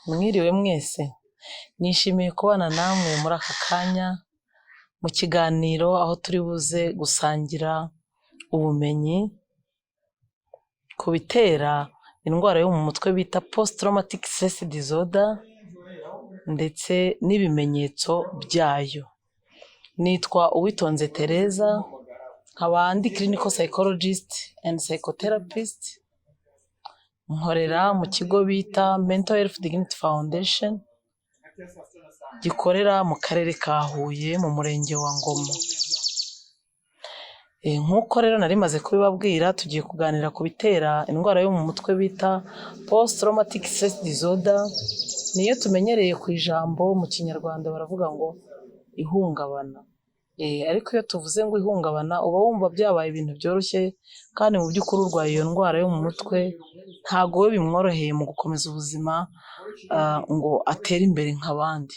Mwiriwe mwese, nishimiye kubana namwe muri aka kanya mu kiganiro aho turi buze gusangira ubumenyi ku bitera indwara yo mu mutwe bita post traumatic stress disorder ndetse n'ibimenyetso byayo. Nitwa Uwitonze Teresa, nkaba ndi clinical psychologist and psychotherapist, nkorera mu kigo bita Mental Health Dignity Foundation gikorera mu karere ka Huye mu murenge wa Ngoma. Nk'uko rero nari maze kubibabwira, tugiye kuganira ku bitera indwara yo mu mutwe bita post traumatic stress disorder. Niyo tumenyereye ku ijambo mu Kinyarwanda baravuga ngo ihungabana. Ariko iyo tuvuze ngo ihungabana uba wumva byabaye ibintu byoroshye, kandi mu by'ukuri urwaye iyo ndwara yo mu mutwe ntago we bimworoheye mu gukomeza ubuzima ngo atere imbere nk'abandi.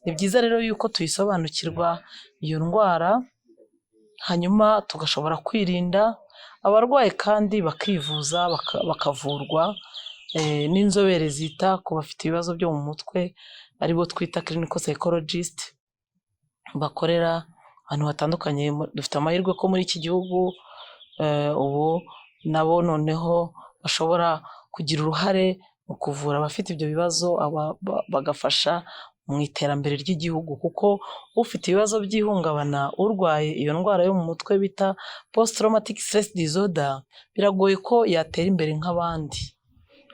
Ni byiza rero yuko tuyisobanukirwa iyo ndwara, hanyuma tugashobora kwirinda, abarwaye kandi bakivuza bakavurwa n'inzobere zita ku bafite ibibazo byo mu mutwe, aribo twita clinical psychologist, bakorera ahantu hatandukanye. Dufite amahirwe ko muri iki gihugu ubu nabo noneho bashobora kugira uruhare mu kuvura abafite ibyo bibazo, bagafasha mu iterambere ry'igihugu, kuko ufite ibibazo by'ihungabana, urwaye iyo ndwara yo mu mutwe bita post traumatic stress disorder, biragoye ko yatera imbere nk'abandi,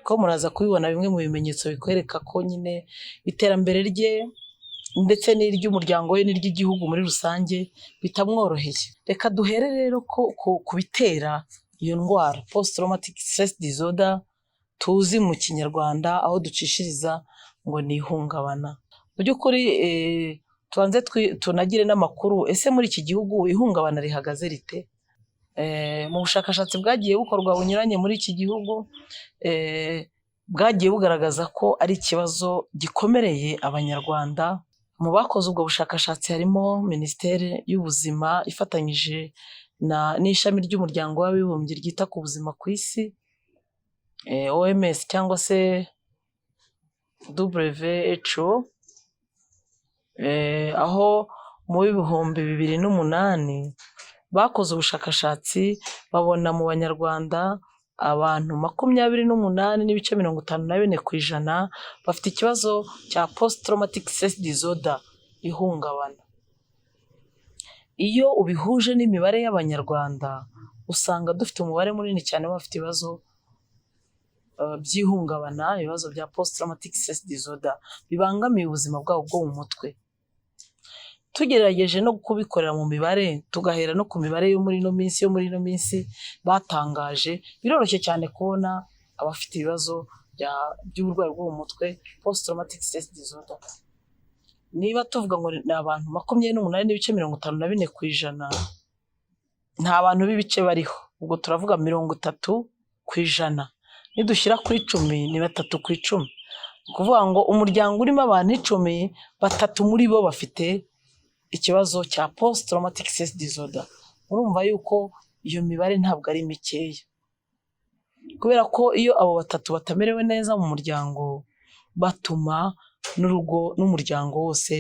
ko muraza kubibona bimwe mu bimenyetso bikwereka ko nyine iterambere rye ndetse n'iry'umuryango we n'iry'igihugu muri rusange bitamworoheye. Reka duhere rero ku bitera iyo ndwara post traumatic stress disorder tuzi mu Kinyarwanda aho ducishiriza ngo ni ihungabana. Mu by'ukuri tubanze tunagire n'amakuru, ese muri iki gihugu ihungabana rihagaze rite? Mu bushakashatsi bwagiye bukorwa bunyuranye muri iki gihugu, bwagiye bugaragaza ko ari ikibazo gikomereye Abanyarwanda. Mu bakoze ubwo bushakashatsi harimo Minisiteri y'Ubuzima ifatanyije n'ishami ry'umuryango w'abibumbye ryita ku buzima ku isi, OMS cyangwa se WHO, aho mu 2008 bakoze ubushakashatsi babona mu Banyarwanda abantu 28.54% bafite ikibazo cya post traumatic stress disorder, ihungabana. Iyo ubihuje n'imibare y'Abanyarwanda usanga dufite umubare munini cyane bafite ibibazo by'ihungabana, ibibazo bya post traumatic stress disorder bibangamiye ubuzima bwabo bwo mu mutwe. Tugerageje no kubikorera mu mibare, tugahera no ku mibare yo muri ino minsi batangaje, biroroshye cyane kubona abafite ibibazo by'uburwayi bwo mu mutwe post traumatic stress disorder. Niba tuvuga ngo ni abantu 28.54%, nta bantu b'ibice bariho, ubwo turavuga 30%. Nidushyira kuri 10 ni 3/10, kuvuga ngo umuryango urimo abantu 10, 3 muri bo bafite ikibazo cya post traumatic stress disorder. Urumva yuko iyo mibare ntabwo ari mikeya, kubera ko iyo abo 3 batamerewe neza mu muryango, batuma n'urugo n'umuryango wose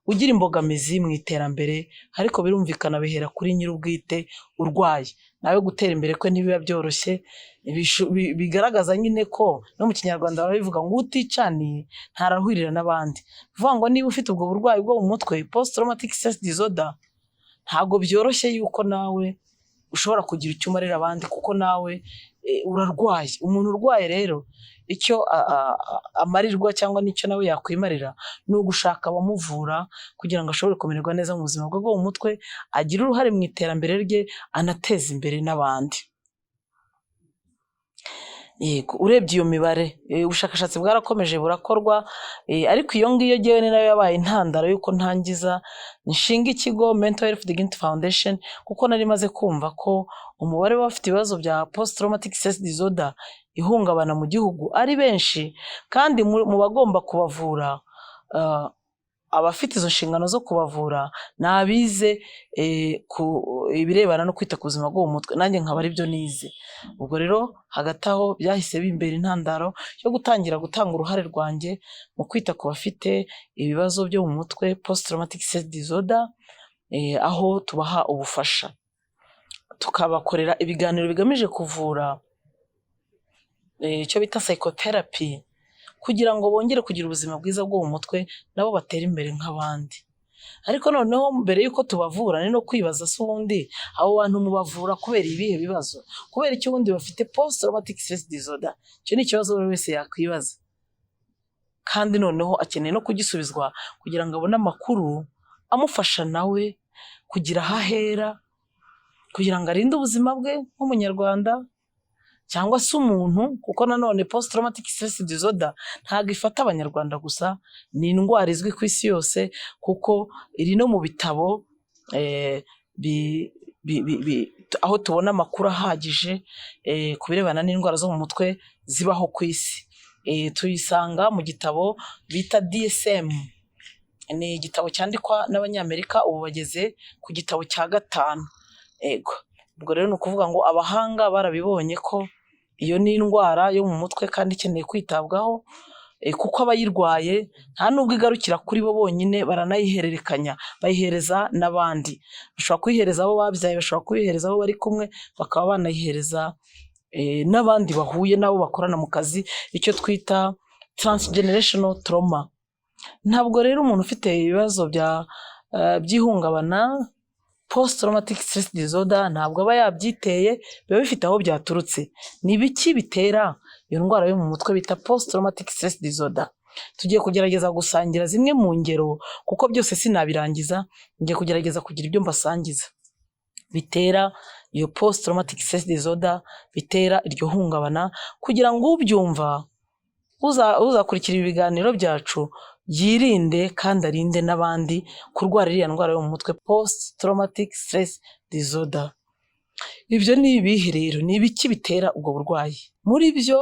ugira imbogamizi mu iterambere. Ariko birumvikana bihera kuri nyir'ubwite urwaye, nawe gutera imbere kwe ntibiba byoroshye. Bigaragaza nyine ko no mu Kinyarwanda barabivuga ngo uticaniye ntarahurira n'abandi. Bivuga ngo niba ufite ubwo burwayi bwo mu mutwe post traumatic stress disorder, ntabwo byoroshye yuko nawe ushobora kugira icyo umarira abandi, kuko nawe urarwaye. Umuntu urwaye rero icyo amarirwa cyangwa n'icyo nawe yakwimarira ni ugushaka abamuvura kugira ngo ashobore kumererwa neza mu buzima bwe bwo mu mutwe, agire uruhare mu iterambere rye, anateza imbere n'abandi. Yego, urebye iyo mibare ubushakashatsi bwarakomeje burakorwa, ariko iyo ngiyo jyewe ni nayo yabaye intandaro y'uko ntangiza nshinga ikigo Mental Health Dignity Foundation, kuko nari maze kumva ko umubare w'abafite ibibazo bya post traumatic stress disorder ihungabana mu gihugu ari benshi, kandi mu bagomba kubavura abafite izo nshingano zo kubavura ni abize ibirebana no kwita ku buzima bwo mu mutwe, nanjye nkaba ari byo nize. Ubwo rero hagati aho byahise bimbera intandaro yo gutangira gutanga uruhare rwanjye mu kwita ku bafite ibibazo byo mu mutwe post traumatic stress disorder, aho tubaha ubufasha, tukabakorera ibiganiro bigamije kuvura icyo bita psychotherapy, kugira ngo bongere kugira ubuzima bwiza bwo mu mutwe nabo batere imbere nk'abandi. Ariko noneho mbere y'uko tubavura ni no kwibaza se ubundi abo bantu mubavura kubera ibihe bibazo, kubera icyo ubundi bafite post traumatic stress disorder? Icyo ni ikibazo buri wese yakwibaza, kandi noneho akeneye no kugisubizwa kugira ngo abone amakuru amufasha nawe kugira aho ahera, kugira ngo arinde ubuzima bwe nk'umunyarwanda cyangwa se umuntu, kuko nanone post traumatic stress disorder ntabwo ifata abanyarwanda gusa, ni indwara izwi ku isi yose, kuko iri no mu bitabo aho tubona amakuru ahagije ku birebana n'indwara zo mu mutwe zibaho ku isi. Tuyisanga mu gitabo bita DSM, ni igitabo cyandikwa n'abanyamerika, ubu bageze ku gitabo cya 5. Ego, ubwo rero ni ukuvuga ngo abahanga barabibonye ko iyo ni indwara yo mu mutwe kandi ikeneye kwitabwaho, kuko abayirwaye nta nubwo igarukira kuri bo bonyine, baranayihererekanya, bayihereza n'abandi. Bashobora kuyihereza abo babyaye, bashobora kuyihereza abo bari kumwe, bakaba banayihereza n'abandi bahuye nabo bakorana mu kazi, icyo twita transgenerational trauma. Ntabwo rero umuntu ufite ibibazo by'ihungabana post traumatic stress disorder ntabwo aba yabyiteye, biba bifite aho byaturutse. Ni ibiki bitera iyo ndwara yo mu mutwe bita post traumatic stress disorder? Tugiye kugerageza gusangira zimwe mu ngero, kuko byose sinabirangiza, ngiye kugerageza kugira ibyo mbasangiza bitera iyo post traumatic stress disorder, bitera iryo hungabana, kugira ngo ubyumva uzakurikira ibiganiro byacu yirinde kandi arinde n'abandi kurwara iriya ndwara yo mu mutwe post traumatic stress disorder. Ibyo ni ibihe rero? Ni ibiki bitera ubwo burwayi? Muri byo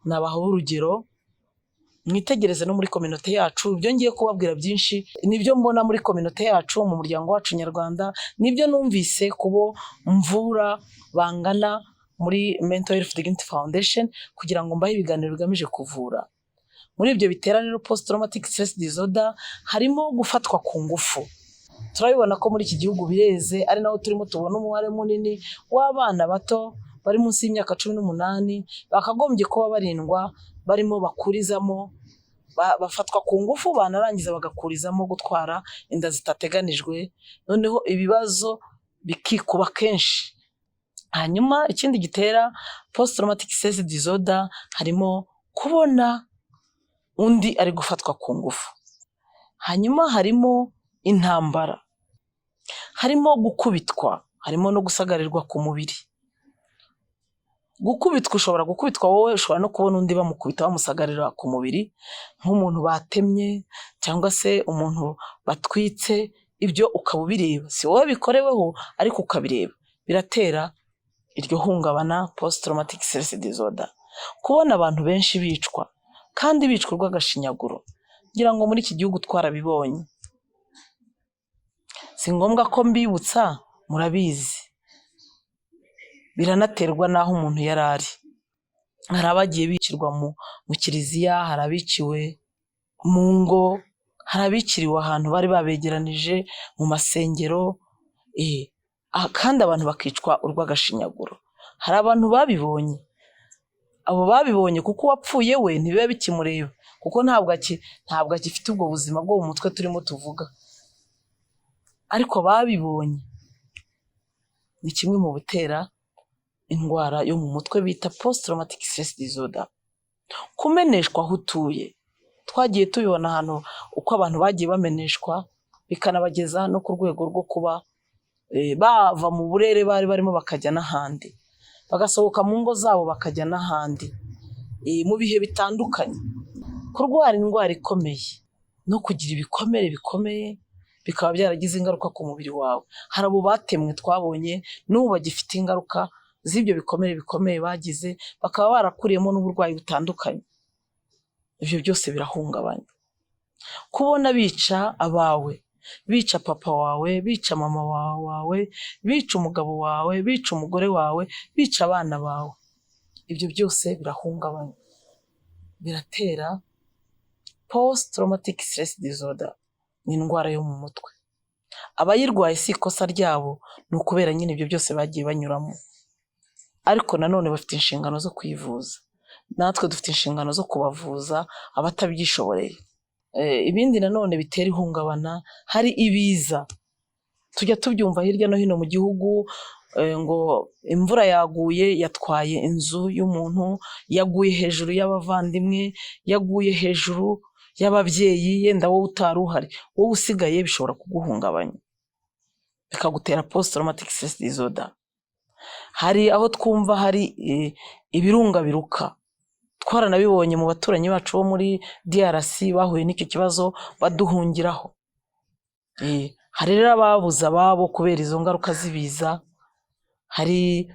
nabaho urugero, mwitegereze no muri community yacu. Ibyo ngiye kubabwira byinshi nibyo mbona muri community yacu, mu muryango wacu nyarwanda, nibyo numvise kubo mvura bangana muri Mental Health Dignity Foundation, kugira ngo mbahe ibiganiro bigamije kuvura. Muri ibyo bitera rero post traumatic stress disorder harimo gufatwa ku ngufu. Turabibona ko muri iki gihugu bireze, ari naho turimo tubona umubare munini w'abana bato bari munsi y'imyaka 18 bakagombye kuba barindwa, barimo bakurizamo, bafatwa ku ngufu, banarangiza bagakurizamo gutwara inda zitateganijwe, noneho ibibazo bikikuba kenshi. Hanyuma ikindi gitera post traumatic stress disorder harimo kubona undi ari gufatwa ku ngufu. Hanyuma harimo intambara, harimo gukubitwa, harimo no gusagarirwa ku mubiri. Gukubitwa, ushobora gukubitwa wowe, ushobora no kubona undi bamukubita bamusagarira ku mubiri, nk'umuntu batemye cyangwa se umuntu batwitse, ibyo ukaba ubireba. Si wowe bikoreweho, ariko ukabireba. Biratera iryo hungabana post traumatic stress disorder. Kubona abantu benshi bicwa, kandi bicwa urw'agashinyaguro, ngira ngo muri iki gihugu twarabibonye. Si ngombwa ko mbibutsa, murabizi. Biranaterwa n'aho umuntu yari ari. Hari abagiye bicirwa mu kiliziya, hari abiciwe mu ngo, hari abiciriwe ahantu bari babegeranije mu masengero, kandi abantu bakicwa urw'agashinyaguro. Hari abantu babibonye. Abo babibonye kuko uwapfuye we ntibiba bikimureba, kuko ntabwo agifite ubwo buzima bwo mu mutwe turimo tuvuga. Ariko babibonye ni kimwe mu bitera indwara yo mu mutwe bita post traumatic stress disorder. Kumeneshwa aho utuye, twagiye tubibona hano uko abantu bagiye bameneshwa, bikanabageza no ku rwego rwo kuba bava mu burere bari barimo bakajya n'ahandi, bagasohoka mu ngo zabo bakajya n'ahandi. mu bihe bitandukanye. Kurwara indwara ikomeye no kugira ibikomere bikomeye bikaba byaragize ingaruka ku mubiri wawe. Hari abo batemwe twabonye n'ubu bagifite ingaruka z'ibyo bikomere bikomeye bagize, bakaba barakuriyemo n'uburwayi butandukanye. Ibyo byose birahungabanya. Kubona bica abawe, bica papa wawe, bica mama wawe, bica umugabo wawe, bica umugore wawe, bica abana bawe, ibyo byose birahungabanya, biratera post traumatic stress disorder. Ni indwara yo mu mutwe. Abayirwaye si ikosa ryabo, ni ukubera nyine ibyo byose bagiye banyuramo, ariko nanone bafite inshingano zo kwivuza. Natwe dufite inshingano zo kubavuza abatabyishoboreye. Ibindi nanone bitera ihungabana, hari ibiza. Tujya tubyumva hirya no hino mu gihugu, ngo imvura yaguye yatwaye inzu y'umuntu, yaguye hejuru y'abavandimwe, yaguye hejuru y'ababyeyi, yenda wowe utari uhari, wowe usigaye bishobora kuguhungabanya, bikagutera post traumatic stress disorder. Hari aho twumva hari ibirunga biruka. Twaranabibonye mu baturanyi bacu bo muri DRC bahuye n'icyo kibazo baduhungiraho. Hari rero ababuze ababo kubera izo ngaruka z'ibiza. Hari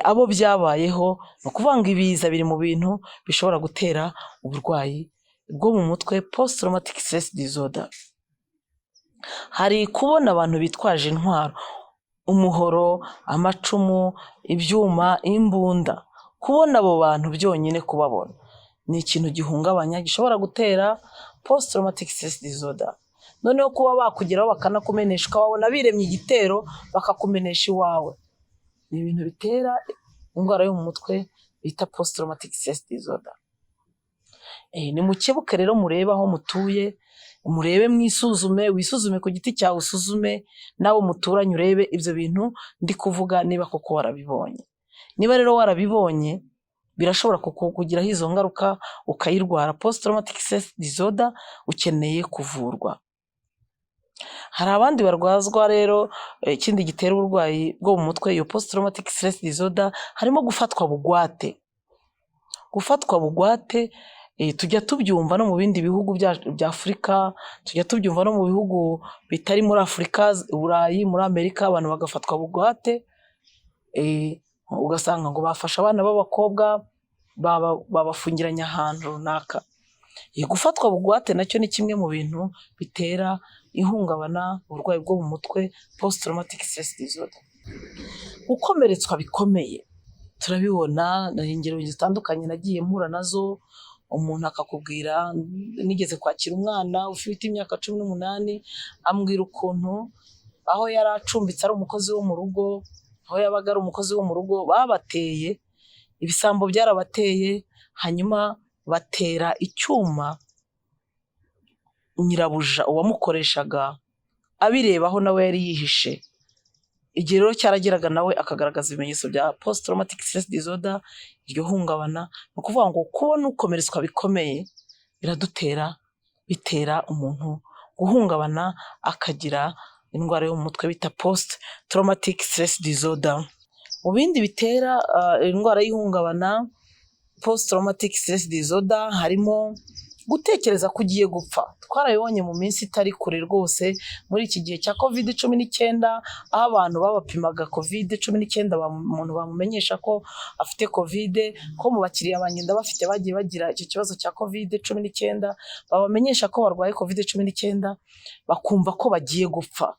abo byabayeho, ni ukuvuga ngo ibiza biri mu bintu bishobora gutera uburwayi bwo mu mutwe, post traumatic stress disorder. Hari kubona abantu bitwaje intwaro, umuhoro, amacumu, ibyuma, imbunda. Kubona abo bantu byonyine kubabona ni ikintu gihungabanya, gishobora gutera post traumatic stress disorder. Noneho kuba bakugeraho bakanakumenesha, ukababona biremye igitero bakakumenesha iwawe, ni ibintu bitera indwara yo mu mutwe bita post traumatic stress disorder. Ni mukebuke rero murebe aho mutuye, murebe mwisuzume, wisuzume ku giti cyawe, usuzume nabo muturanye, urebe ibyo bintu ndi kuvuga niba koko warabibonye. Niba rero warabibonye, birashobora kukugiraho izo ngaruka ukayirwara. Post traumatic stress disorder ukeneye kuvurwa. Hari abandi barwazwa rero ikindi gitera uburwayi bwo mu mutwe, iyo post traumatic stress disorder, harimo gufatwa bugwate. Gufatwa bugwate tujya tubyumva no mu bindi bihugu bya Afurika, tujya tubyumva no mu bihugu bitari muri Afurika, Burayi, muri Amerika, abantu bagafatwa bugwate. Ugasanga ngo bafasha abana b'abakobwa babafungiranya ahantu runaka. Gufatwa bugwate nacyo ni kimwe mu bintu bitera ihungabana, uburwayi bwo mu mutwe, post traumatic stress disorder. Gukomeretswa bikomeye turabibona, ingero zitandukanye nagiye mpura nazo. Umuntu akakubwira, nigeze kwakira umwana ufite imyaka 18, ambwira ukuntu aho yari acumbitse ari umukozi wo mu rugo, aho yabaga ari umukozi wo mu rugo, babateye, ibisambo byarabateye, hanyuma batera icyuma nyirabuja uwamukoreshaga abireba aho nawe yari yihishe. Igihe rero cyarageraga nawe akagaragaza ibimenyetso bya post traumatic stress disorder, iryo hungabana. Ni ukuvuga ngo kubona ukomeretswa bikomeye bitera umuntu guhungabana, akagira indwara yo mu mutwe bita post traumatic stress disorder. Mu bindi bitera indwara y'ihungabana, post traumatic stress disorder, harimo gutekereza ko ugiye gupfa. Twarabibonye mu minsi itari kure rwose, muri iki gihe cya COVID-19, aho abantu babapimaga COVID-19, umuntu bamumenyesha ko afite COVID, ko mu bakiriya banyenda bafite bagiye bagira icyo kibazo cya COVID-19, babamenyesha ko barwaye COVID-19, bakumva ko bagiye gupfa.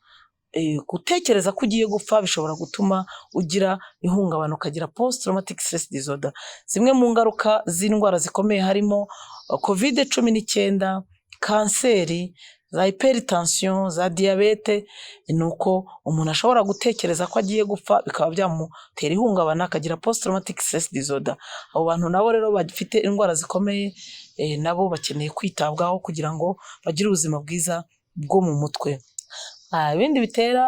Gutekereza ko ugiye gupfa bishobora gutuma ugira ihungabana, ukagira post traumatic stress disorder. Zimwe mu ngaruka z'indwara zikomeye harimo COVID-19, kanseri, za hypertension, za diabete. Nuko umuntu ashobora gutekereza ko agiye gupfa, bikaba byamutera ihungabana, akagira post traumatic stress disorder. Abo bantu nabo rero bafite indwara zikomeye, nabo bakeneye kwitabwaho kugira ngo bagire ubuzima bwiza bwo mu mutwe. Ibindi bitera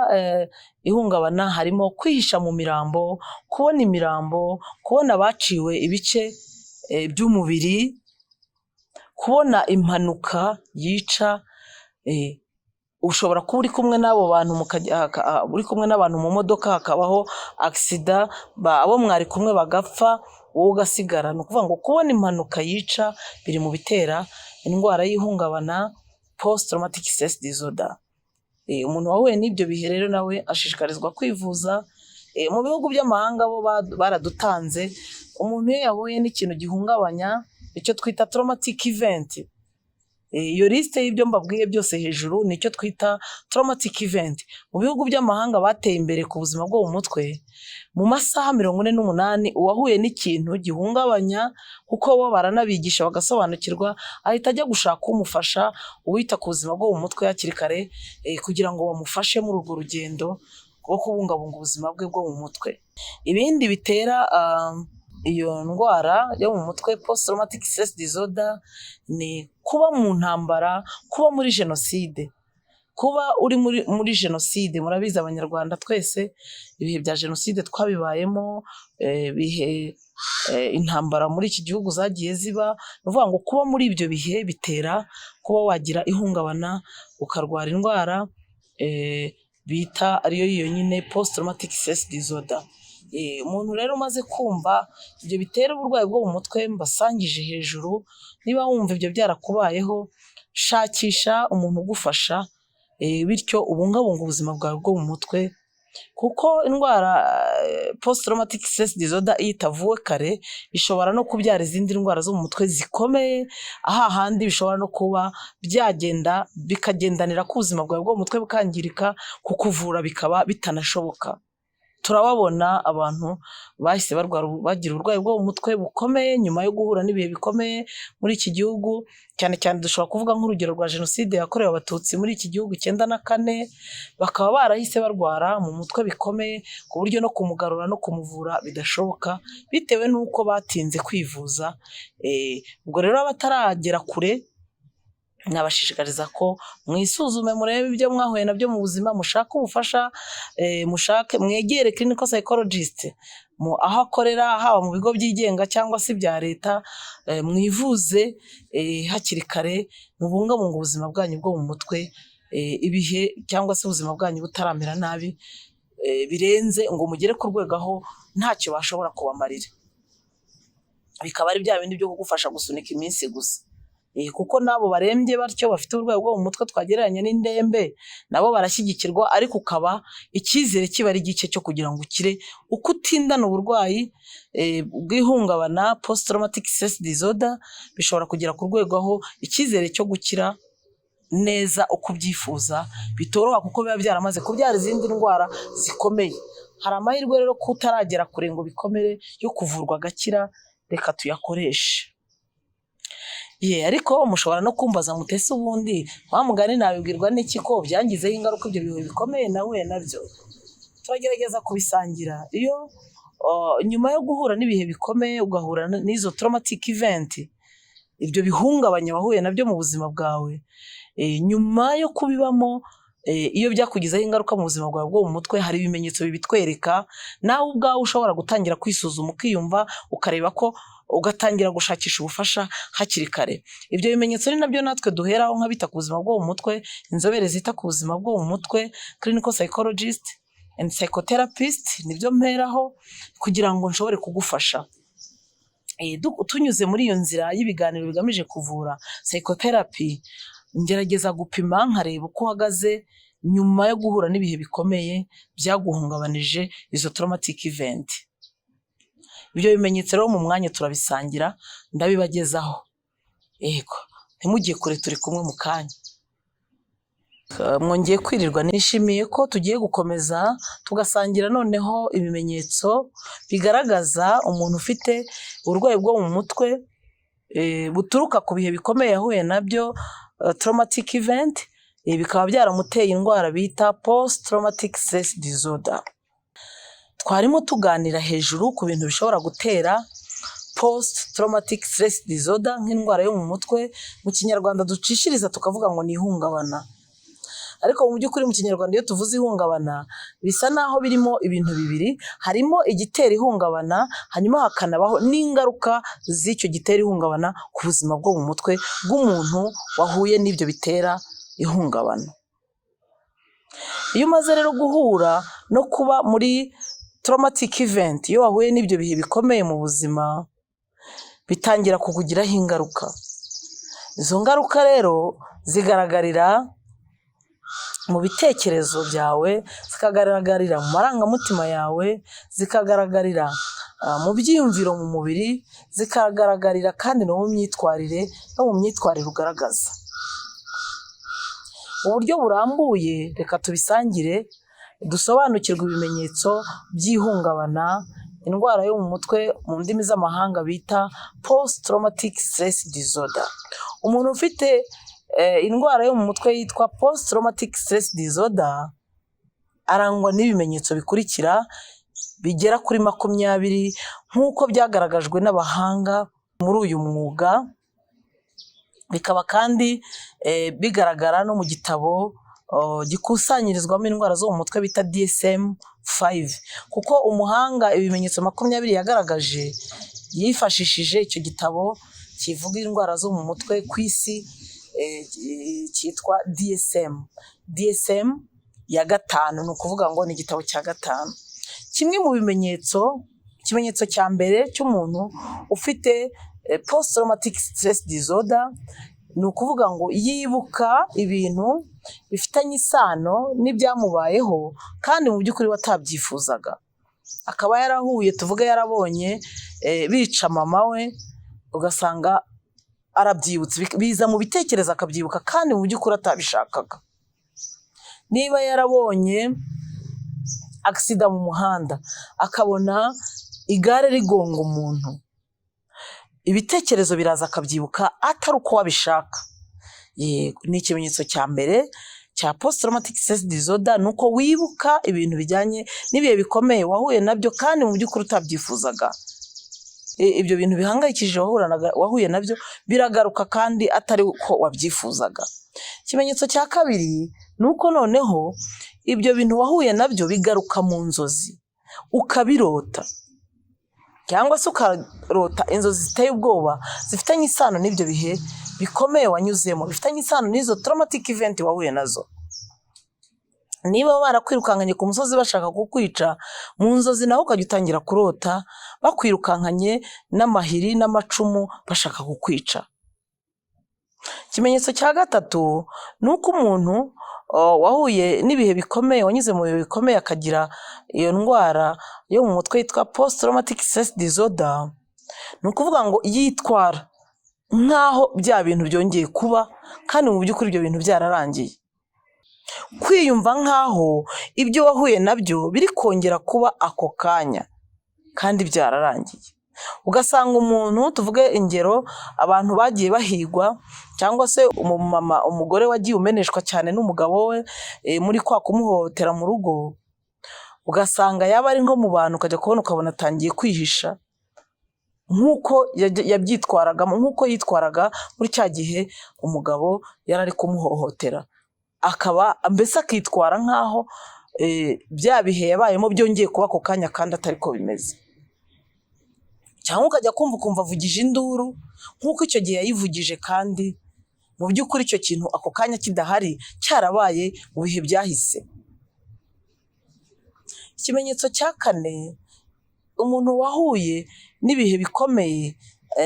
ihungabana harimo kwihisha mu mirambo, kubona imirambo, kubona abaciwe ibice by'umubiri, kubona impanuka yica. Ushobora kuba uri kumwe n'abo bantu, uri kumwe n'abantu mu modoka, hakabaho accident, abo mwari kumwe bagapfa, wowe ugasigara. Ni ukuvuga ngo kubona impanuka yica biri mu bitera indwara y'ihungabana post traumatic stress disorder. Umuntu wahuye n'ibyo bihe rero nawe ashishikarizwa kwivuza. Mu bihugu by'amahanga bo baradutanze umuntu iyo yahuye n'ikintu gihungabanya icyo twita traumatic event. Iyo liste y'ibyo mbabwiye byose hejuru nicyo twita traumatic event. Mu bihugu by'amahanga bateye imbere ku buzima bwo mu mutwe, mu masaha 48 uwahuye n'ikintu gihungabanya, kuko bo baranabigisha bagasobanukirwa, ahita ajya gushaka umufasha uwita ku buzima bwo mu mutwe hakiri kare, kugira ngo bamufashe muri urwo rugendo rwo kubungabunga ubuzima bwe bwo mu mutwe. Ibindi bitera iyo ndwara yo mu mutwe post traumatic stress disorder ni kuba mu ntambara, kuba muri jenoside. Kuba uri muri jenoside, murabizi abanyarwanda twese ibihe bya jenoside twabibayemo, bihe intambara muri iki gihugu zagiye ziba. Ni ukuvuga ngo kuba muri ibyo bihe bitera kuba wagira ihungabana, ukarwara indwara bita ariyo nyine post traumatic stress disorder. Umuntu rero umaze kumva ibyo bitera uburwayi bwo mu mutwe mbasangije hejuru, niba wumva ibyo byarakubayeho, shakisha umuntu ugufasha, bityo ubungabunga ubuzima bwawe bwo mu mutwe, kuko indwara post traumatic stress disorder iyo itavuwe kare bishobora no kubyara izindi ndwara zo mu mutwe zikomeye, ahandi bishobora no kuba byagenda bikagendanira ku buzima bwawe bwo mu mutwe bukangirika, kukuvura bikaba bitanashoboka. Turababona abantu bahise bagira uburwayi bwo mu mutwe bukomeye nyuma yo guhura n'ibihe bikomeye muri iki gihugu, cyane cyane dushobora kuvuga nk'urugero rwa jenoside yakorewe abatutsi muri iki gihugu 1994, bakaba barahise barwara mu mutwe bikomeye ku buryo no kumugarura no kumuvura bidashoboka bitewe n'uko batinze kwivuza. Ubwo rero abataragera kure, nabashishikariza ko mwisuzume, murebe ibyo mwahuye nabyo mu buzima, mushake ubufasha, mwegere clinical psychologist aho akorera, haba mu bigo byigenga cyangwa se bya leta, mwivuze hakiri kare, mubungabunga ubuzima bwanyu bwo mu mutwe, ibihe cyangwa se ubuzima bwanyu butaramera nabi birenze ngo mugere ku rwego aho ntacyo bashobora kubamarira, bikaba ari bya bindi byo kugufasha gusunika iminsi gusa. Kuko nabo barembye batyo bafite uburwayi bwo mu mutwe twagereranya n'indembe, nabo barashyigikirwa, ariko ukaba icyizere kiba ari gike cyo kugira ngo ukire. Uko utindana uburwayi bw'ihungabana post traumatic stress disorder bishobora kugera ku rwego aho icyizere cyo gukira neza uko ubyifuza bitoroha, kuko biba byaramaze kubyara izindi ndwara zikomeye. Hari amahirwe rero ko utaragera kure ngo bikomere yo kuvurwa agakira, reka tuyakoreshe. Ariko mushobora no kumbaza mutese ubundi wa mugani nabibwirwa n'iki ko byangizeho ingaruka ibyo bihe bikomeye nahuye nabyo. Turagerageza kubisangira. Iyo nyuma yo guhura n'ibihe bikomeye ugahura n'izo traumatic event, ibyo bihungabanya wahuye nabyo mu buzima bwawe, nyuma yo kubibamo, iyo byakugizeho ingaruka mu buzima bwawe bwo mu mutwe, hari ibimenyetso bibitwereka. Nawe ubwawe ushobora gutangira kwisuzuma ukiyumva, ukareba ko ugatangira gushakisha ubufasha hakiri kare. Ibyo bimenyetso ni nabyo natwe duheraho nk'abita ku buzima bwo mu mutwe, inzobere zita ku buzima bwo mu mutwe, clinical psychologist and psychotherapist, nibyo mperaho kugira ngo nshobore kugufasha. Tunyuze muri iyo nzira y'ibiganiro bigamije kuvura psychotherapy, ngerageza gupima nkareba uko uhagaze nyuma yo guhura n'ibihe bikomeye byaguhungabanije, izo traumatic event. Ibyo bimenyetso rero mu mwanya turabisangira, ndabibagezaho. Ntimugiye kure, turi kumwe mu kanya. Mwongeye kwirirwa, nishimiye ko tugiye gukomeza tugasangira noneho ibimenyetso bigaragaza umuntu ufite uburwayi bwo mu mutwe buturuka ku bihe bikomeye yahuye nabyo, traumatic event, bikaba byaramuteye indwara bita post traumatic stress disorder. Twarimo tuganira hejuru ku bintu bishobora gutera post traumatic stress disorder nk'indwara yo mu mutwe. Mu kinyarwanda ducishiriza tukavuga ngo ni ihungabana, ariko mu by'ukuri mu kinyarwanda iyo tuvuze ihungabana bisa naho birimo ibintu bibiri. Harimo igitera ihungabana, hanyuma hakanabaho n'ingaruka z'icyo gitera ihungabana ku buzima bwo mu mutwe bw'umuntu wahuye n'ibyo bitera ihungabana. Iyo umaze rero guhura no kuba muri traumatic event, iyo wahuye n'ibyo bihe bikomeye mu buzima, bitangira kukugiraho ingaruka. Izo ngaruka rero zigaragarira mu bitekerezo byawe, zikagaragarira mu marangamutima yawe, zikagaragarira mu byiyumviro mu mubiri, zikagaragarira kandi no mu myitwarire ugaragaza. Uburyo burambuye reka tubisangire, dusobanukirwe ibimenyetso by'ihungabana, indwara yo mu mutwe mu ndimi z'amahanga bita post traumatic stress disorder. Umuntu ufite indwara yo mu mutwe yitwa post traumatic stress disorder arangwa n'ibimenyetso bikurikira bigera kuri 20 nk'uko byagaragajwe n'abahanga muri uyu mwuga, bikaba kandi bigaragara no mu gitabo gikusanyirizwamo indwara zo mu mutwe bita DSM-5, kuko umuhanga ibimenyetso 20 yagaragaje yifashishije icyo gitabo kivuga indwara zo mu mutwe ku isi, cyitwa DSM ya 5, ni ukuvuga ngo ni igitabo cya 5. Kimwe mu ikimenyetso cya mbere cy'umuntu ufite post traumatic stress disorder ni ukuvuga ngo yibuka ibintu bifitanye isano n'ibyamubayeho kandi mu by'ukuri watabyifuzaga. Akaba yarahuye, tuvuge yarabonye bica mama we, ugasanga arabyibutse, biza mu bitekerezo akabyibuka kandi mu by'ukuri atabishakaga. Niba yarabonye accident mu muhanda, akabona igare rigonga umuntu, ibitekerezo biraza akabyibuka atari uko wabishaka. Ni ikimenyetso cya mbere cya post traumatic stress disorder, nuko wibuka ibintu bijyanye n'ibihe bikomeye wahuye nabyo kandi mu by'ukuri utabyifuzaga. Ibyo bintu bihangayikishije wahuye nabyo biragaruka kandi atari uko wabyifuzaga. Ikimenyetso cya kabiri nuko noneho ibyo bintu wahuye nabyo bigaruka mu nzozi, ukabirota, cyangwa se ukarota inzozi ziteye ubwoba zifitanye isano n'ibyo bihe bikomeye wanyuzemo, bifitanye isano n'izo traumatic event wahuye nazo. Niba barakwirukankanye ku musozi bashaka kukwica, mu nzozi naho ukajya utangira kurota bakwirukankanye n'amahiri n'amacumu bashaka kukwica. Ikimenyetso cya gatatu nuko umuntu wahuye n'ibihe bikomeye, wanyuze mu bihe bikomeye akagira iyo ndwara yo mu mutwe yitwa post traumatic stress disorder, ni ukuvuga ngo yitwara nk'aho bya bintu byongeye kuba kandi mu by'ukuri ibyo bintu byararangiye. Kwiyumva nk'aho ibyo wahuye nabyo biri kongera kuba ako kanya kandi byararangiye. Ugasanga umuntu, tuvuge ingero, abantu bagiye bahigwa, cyangwa se umugore wagiye umeneshwa cyane n'umugabo we muri kwa kumuhohotera mu rugo, ugasanga yaba ari nko mu bantu ukajya kubona ukabona atangiye kwihisha nk'uko yabyitwaragamo, nk'uko yitwaraga muri cya gihe umugabo yari ari kumuhohotera, akaba mbese akitwara nk'aho bya bihe yabayemo byongeye kuba ako kanya kandi atari ko bimeze. Cyangwa ukajya kumva avugije induru nk'uko icyo gihe yayivugije kandi mu by'ukuri icyo kintu ako kanya kidahari, cyarabaye mu bihe byahise. Ikimenyetso cya 4, umuntu wahuye n'ibihe bikomeye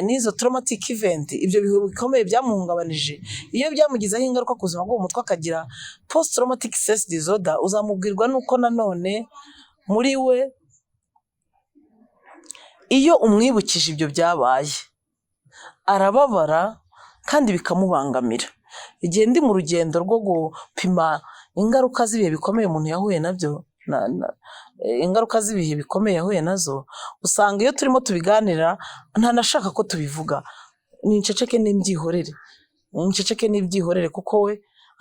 n'izo traumatic event, ibyo bihe bikomeye byamuhungabanije, iyo byamugizeho ingaruka ku buzima bwo mu mutwe akagira post traumatic stress disorder, uzamubwirwa nuko nanone muri we iyo umwibukije ibyo byabaye arababara kandi bikamubangamira. Igihe ndi mu rugendo rwo gupima ingaruka z'ibihe bikomeye umuntu yahuye nabyo, ingaruka z'ibihe bikomeye yahuye nazo, usanga iyo turimo tubiganira ntanashaka ko tubivuga, ninceceke n'ibyihorere kuko we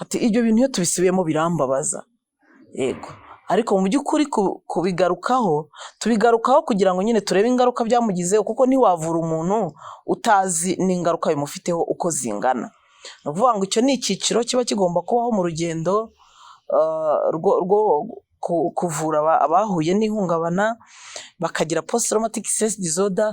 ati ibyo bintu iyo tubisubiyemo birambabaza. Yego, ariko mu by'ukuri tubigarukaho kugira ngo nyine turebe ingaruka byamugizeho, kuko ntiwavura umuntu utazi n'ingaruka bimufiteho uko zingana. Ni ukuvuga ngo icyo ni icyiciro kiba kigomba kubaho mu rugendo rwo kuvura abahuye n'ihungabana bakagira post traumatic stress disorder.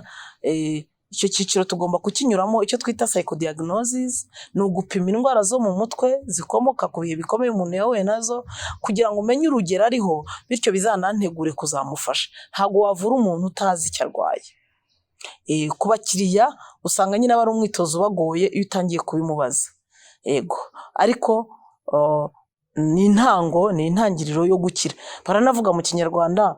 icyo cyiciro tugomba kukinyuramo. Icyo twita psychodiagnosis ni ugupima indwara zo mu mutwe zikomoka ku bihe bikomeye umuntu yahuye nazo, kugira ngo umenye urugero ariho, bityo bizanantegure kuzamufasha. Ntabwo wavura umuntu utazi icyo arwaye. Ku bakiriya usanga nyine aba ari umwitozo ubagoye iyo utangiye kubimubaza. Ariko ni intangiriro yo gukira. Baranavuga mu Kinyarwanda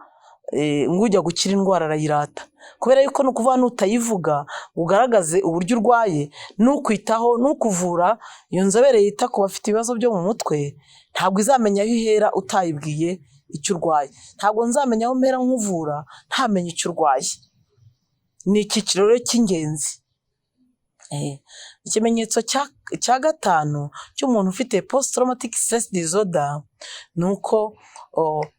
ngo ujya gukira indwara arayirata, kubera yuko ni ukuvuga n'utayivuga ugaragaze uburyo urwaye, n'ukwitaho n'ukuvura. Iyo nzobere yita ku bafite ibibazo byo mu mutwe ntabwo izamenya aho ihera utayibwiye icyo urwaye. Ntabwo nzamenya aho mpera nkuvura ntamenye icyo urwaye. Ni icyiciro rero cy'ingenzi. Ikimenyetso cya gatanu cy'umuntu ufite post traumatic stress disorder ni uko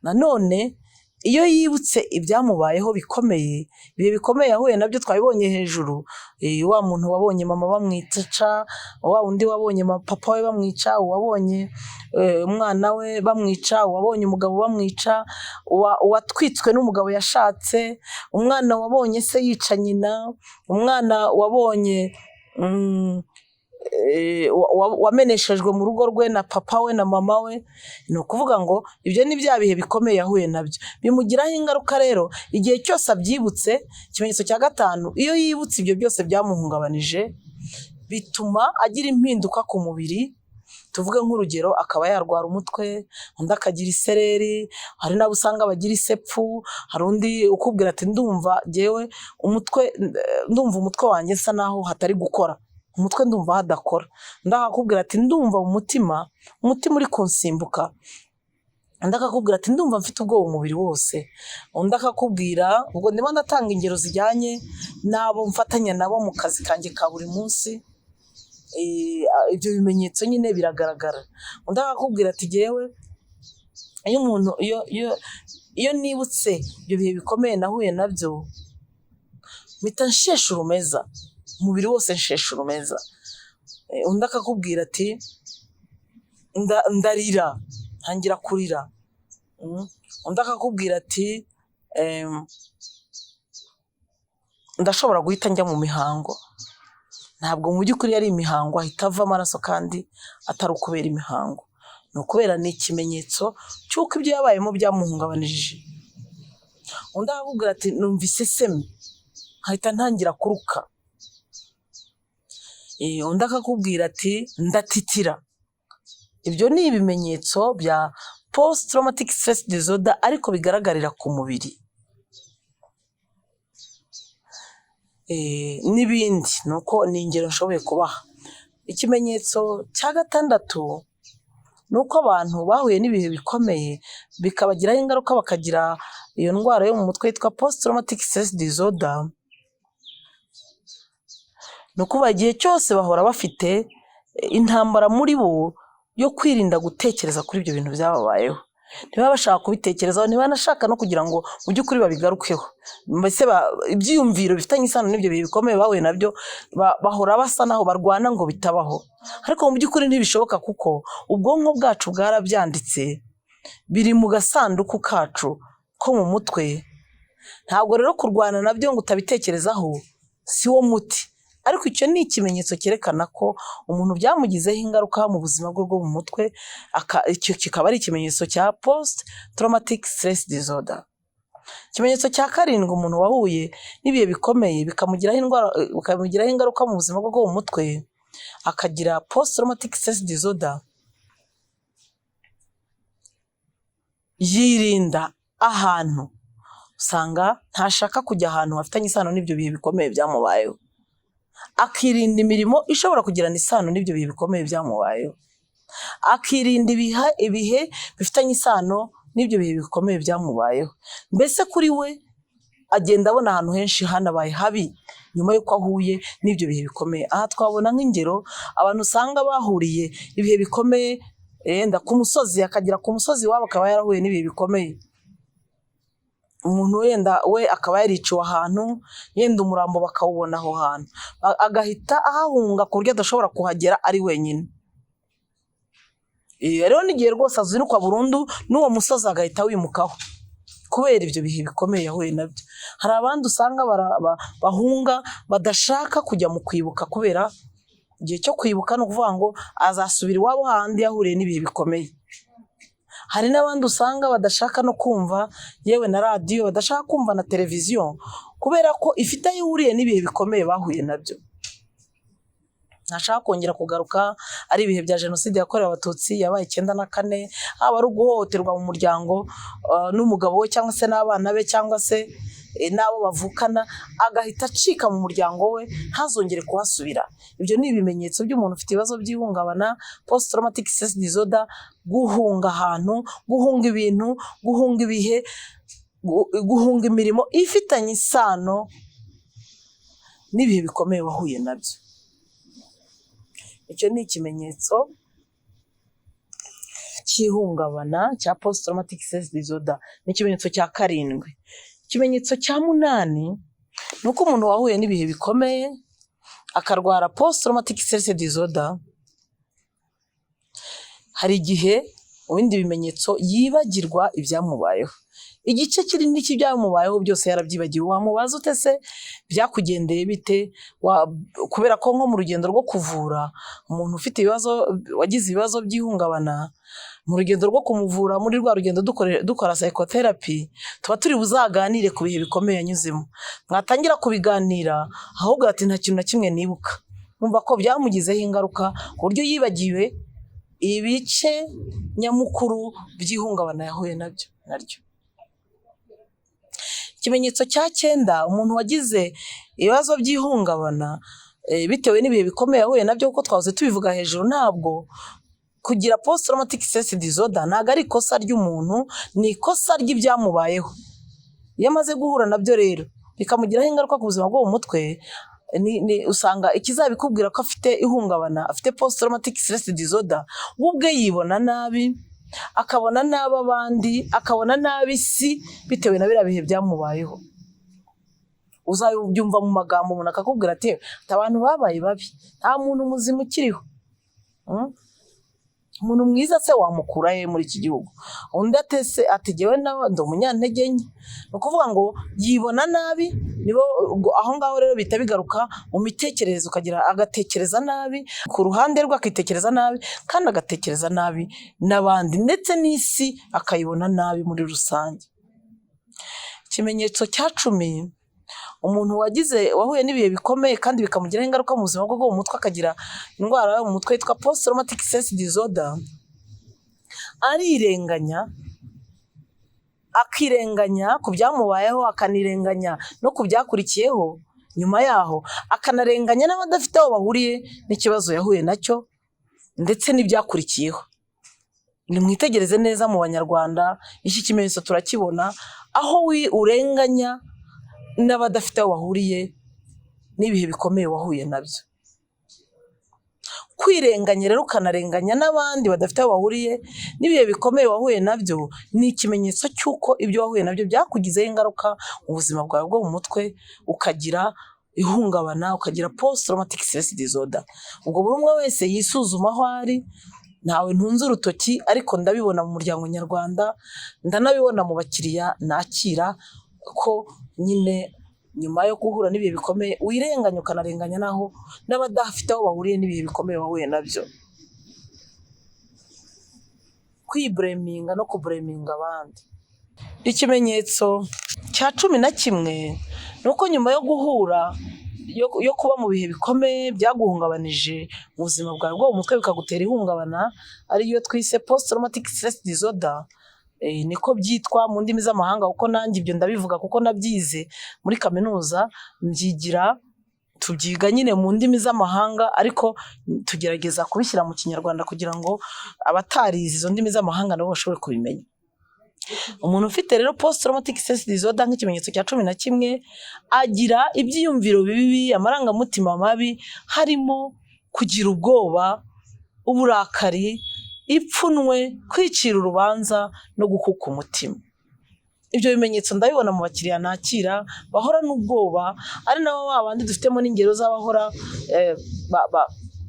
nanone iyo yibutse ibyamubayeho bikomeye, ibihe bikomeye yahuye nabyo twabibonye hejuru, wa muntu wabonye mama bamwica, wa undi wabonye papa we bamwica, uwabonye umwana we bamwica, uwabonye umugabo bamwica, uwatwitswe n'umugabo yashatse, umwana wabonye se yica nyina, umwana wabonye wameneshejwe mu rugo rwe na papa we na mama we. Ni ukuvuga ngo ibyo ni bya bihe bikomeye yahuye nabyo, bimugiraho ingaruka. Rero igihe cyose abyibutse, ikimenyetso cya gatanu, iyo yibutse ibyo byose byamuhungabanije, bituma agira impinduka ku mubiri. Tuvuge nk'urugero, akaba yarwara umutwe, undi akagira isereri, hari n'abo usanga bagira isepfu, hari undi ukubwira ati ndumva umutwe wanjye nsa naho hatari gukora, umutwe ndumva hadakora. Undi akakubwira ati ndumva umutima uri kunsimbuka. Undi akakubwira ati ndumva mfite ubwoba umubiri wose. Undi akakubwira, ubwo ndimo ndatanga ingero zijyanye n'abo mfatanya nabo mu kazi kanjye ka buri munsi. Ibyo bimenyetso nyine biragaragara. Undi akakubwira ati jyewe iyo nibutse ibyo bihe bikomeye nahuye nabyo, mpita nshesha urumeza, umubiri wose nshesha urumeza. Undi akakubwira ati ndarira, ntangira kurira. Undi akakubwira ati ndashobora guhita njya mu mihango. Ntabwo mu by'ukuri ari imihango, ahita ava amaraso kandi atari ukubera imihango, ni ukubera ni ikimenyetso cy'uko ibyo yabayemo byamuhungabanije. Undi akakubwira ati numva isesemi, nkahita ntangira kuruka. Undi akakubwira ati ndatitira. Ibyo ni ibimenyetso bya post traumatic stress disorder, ariko bigaragarira ku mubiri. N'ibindi nuko ni ingero nshoboye kubaha. Ikimenyetso cya gatandatu ni uko abantu bahuye n'ibihe bikomeye bikabagiraho ingaruka, bakagira iyo ndwara yo mu mutwe yitwa post traumatic stress disorder. Ni ukuvuga igihe cyose bahora bafite intambara muri bo yo kwirinda gutekereza kuri ibyo bintu byababayeho. Niba bashaka kubitekerezaho, niba banashaka no kugira ngo mu by'ukuri babigarukeho, mbese ibyiyumviro bifitanye isano n'ibyo bihe bikomeye bahuye nabyo, bahora basa naho barwana ngo bitabaho. Ariko mu by'ukuri ntibishoboka, kuko ubwonko bwacu bwarabyanditse, biri mu gasanduku kacu ko mu mutwe. Ntabwo rero kurwana nabyo ngo utabitekerezaho si wo muti. Ariko icyo ni ikimenyetso cyerekana ko umuntu byamugizeho ingaruka mu buzima bwe bwo mu mutwe. Icyo kikaba ari ikimenyetso cya post traumatic stress disorder. Ikimenyetso cya karindwi, umuntu wahuye n'ibihe bikomeye bikamugiraho ingaruka mu buzima bwe bwo mu mutwe, akagira post traumatic stress disorder, yirinda ahantu. Usanga ntashaka kujya ahantu hafitanye isano n'ibyo bihe bikomeye byamubayeho, akirinda imirimo ishobora kugirana isano n'ibyo bihe bikomeye byamubayeho, akirinda ibihe bifitanye isano n'ibyo bihe bikomeye byamubayeho. Mbese kuri we agenda abona ahantu henshi hanabaye habi nyuma y'uko ahuye n'ibyo bihe bikomeye. Aha twabona nk'ingero, abantu usanga bahuriye ibihe bikomeye yenda ku musozi, akagera ku musozi wabo akaba yarahuye n'ibihe bikomeye. Umuntu wenda we akaba yariciwe ahantu, yenda umurambo bakawubona aho hantu, agahita ahahunga ku buryo adashobora kuhagera ari wenyine. Rero n'igihe rwose azinukwa burundu n'uwo musozi agahita wimukaho, ku kubera ibyo bihe bikomeye yahuye nabyo. Hari abandi usanga bahunga badashaka kujya mu kwibuka kubera igihe cyo kwibuka no kuvuga ngo azasubira iwabo handi yahuriye n'ibihe bikomeye. Hari n'abandi usanga badashaka no kumva yewe na radio, badashaka kumva na televiziyo kubera ko ifite aho ihuriye n'ibihe bikomeye bahuye nabyo. Ntashaka kongera kugaruka ari ibihe bya jenoside yakorewe abatutsi yabaye 94, haba ari uguhohoterwa mu muryango n'umugabo we cyangwa se n'abana be cyangwa se n'abo bavukana, agahita acika mu muryango we ntazongere kuhasubira. Ibyo ni ibimenyetso by'umuntu ufite ibibazo by'ihungabana, post traumatic stress disorder, guhunga ahantu, guhunga ibintu, guhunga ibihe, guhunga imirimo ifitanye isano n'ibihe bikomeye wahuye nabyo. Icyo ni ikimenyetso cy'ihungabana cya post traumatic stress disorder, ni ikimenyetso cya 7. Ikimenyetso cya 8 ni uko umuntu wahuye n'ibihe bikomeye akarwara post traumatic stress disorder, hari igihe ibindi bimenyetso yibagirwa ibyamubayeho. Igice kinini cy'ibyamubayeho byose yarabyibagiwe. Wamubaza ute se byakugendeye bite? Kubera ko nko mu rugendo rwo kuvura umuntu ufite ibibazo, wagize ibibazo by'ihungabana, mu rugendo rwo kumuvura, muri rwa rugendo dukora psychotherapy, tuba turi buzaganire ku bihe bikomeye yanyuzemo. Mwatangira kubiganira ahubwo ati nta kintu na kimwe nibuka, numva ko byamugizeho ingaruka ku buryo yibagiwe ibice nyamukuru by'ihungabana yahuye nabyo naryo. Ikimenyetso cya 9, umuntu wagize ibibazo by'ihungabana bitewe n'ibihe bikomeye yahuye nabyo, kuko twahoze tubivuga hejuru, ntabwo kugira post traumatic stress disorder ntago ari ikosa ry'umuntu, ni ikosa ry'ibyamubayeho. Iyo amaze guhura nabyo rero bikamugiraho ingaruka ku buzima bwo mu mutwe, usanga ikizabikubwira ko afite ihungabana, afite post traumatic stress disorder, ubwe yibona nabi, akabona nabi abandi, akabona nabi isi bitewe na biriya bihe byamubayeho. Uzabyumva mu magambo umuntu akakubwira ati abantu babaye babi, nta muntu muzima ukiriho. Umuntu mwiza se wamukura he muri iki gihugu? Undi atese ategewe ndo umunyantege nke. No kuvuga ngo yibona nabi, nibo aho ngaho rero bita bigaruka mu mitekerereze, ukagira agatekereza nabi ku ruhande rwe, akitekereza nabi kandi agatekereza nabi n'abandi, ndetse n'isi akayibona nabi muri rusange. Ikimenyetso cya 10, umuntu wahuye n'ibihe bikomeye kandi bikamugiraho ingaruka mu buzima bwo mu mutwe, akagira indwara yo mu mutwe yitwa post traumatic stress disorder, arirenganya, akirenganya ku byamubayeho, akanirenganya no ku byakurikiyeho nyuma yaho, akanarenganya n'abadafite aho bahuriye n'ikibazo yahuye nacyo ndetse n'ibyakurikiyeho. Nimwitegereze neza mu Banyarwanda, iki kimenyetso turakibona aho urenganya n'abadafite aho bahuriye n'ibihe bikomeye wahuye nabyo. Kwirenganya rero ukanarenganya n'abandi badafite aho bahuriye n'ibihe bikomeye wahuye nabyo, ni ikimenyetso cy'uko ibyo wahuye nabyo byakugizeho ingaruka mu buzima bwawe bwo mu mutwe, ukagira ihungabana, ukagira post traumatic stress disorder. Ubwo buri umwe wese yisuzuma aho ari. Ntawe ntunze urutoki, ariko ndabibona mu muryango nyarwanda, ndanabibona mu bakiriya nakira, ko nyine nyuma yo guhura n'ibihe bikomeye wirenganya ukanarenganya naho n'abadafite aho bahuriye n'ibihe bikomeye wahuye nabyo. Kwibreminga no kubreminga abandi. Ikimenyetso cya 11 ni uko nyuma yo guhura yo kuba mu bihe bikomeye byaguhungabanije mu buzima bwawe bwo mu mutwe, bikagutera ihungabana, ariyo twise post traumatic stress disorder, niko byitwa mu ndimi z'amahanga, kuko nanjye ibyo ndabivuga kuko nabyize muri kaminuza mbyigira, tubyiga nyine mu ndimi z'amahanga, ariko tugerageza kubishyira mu Kinyarwanda kugira ngo abatarize izo ndimi z'amahanga nabo bashobore kubimenya. Umuntu ufite rero post traumatic stress disorder nk'ikimenyetso cya 11 agira ibyiyumviro bibi, amarangamutima mabi, harimo kugira ubwoba, uburakari, ipfunwe, kwicira urubanza no gukuka umutima. Ibyo bimenyetso ndabibona mu bakiriya nakira bahora n'ubwoba, ari nabo babandi dufitemo n'ingero z'abahora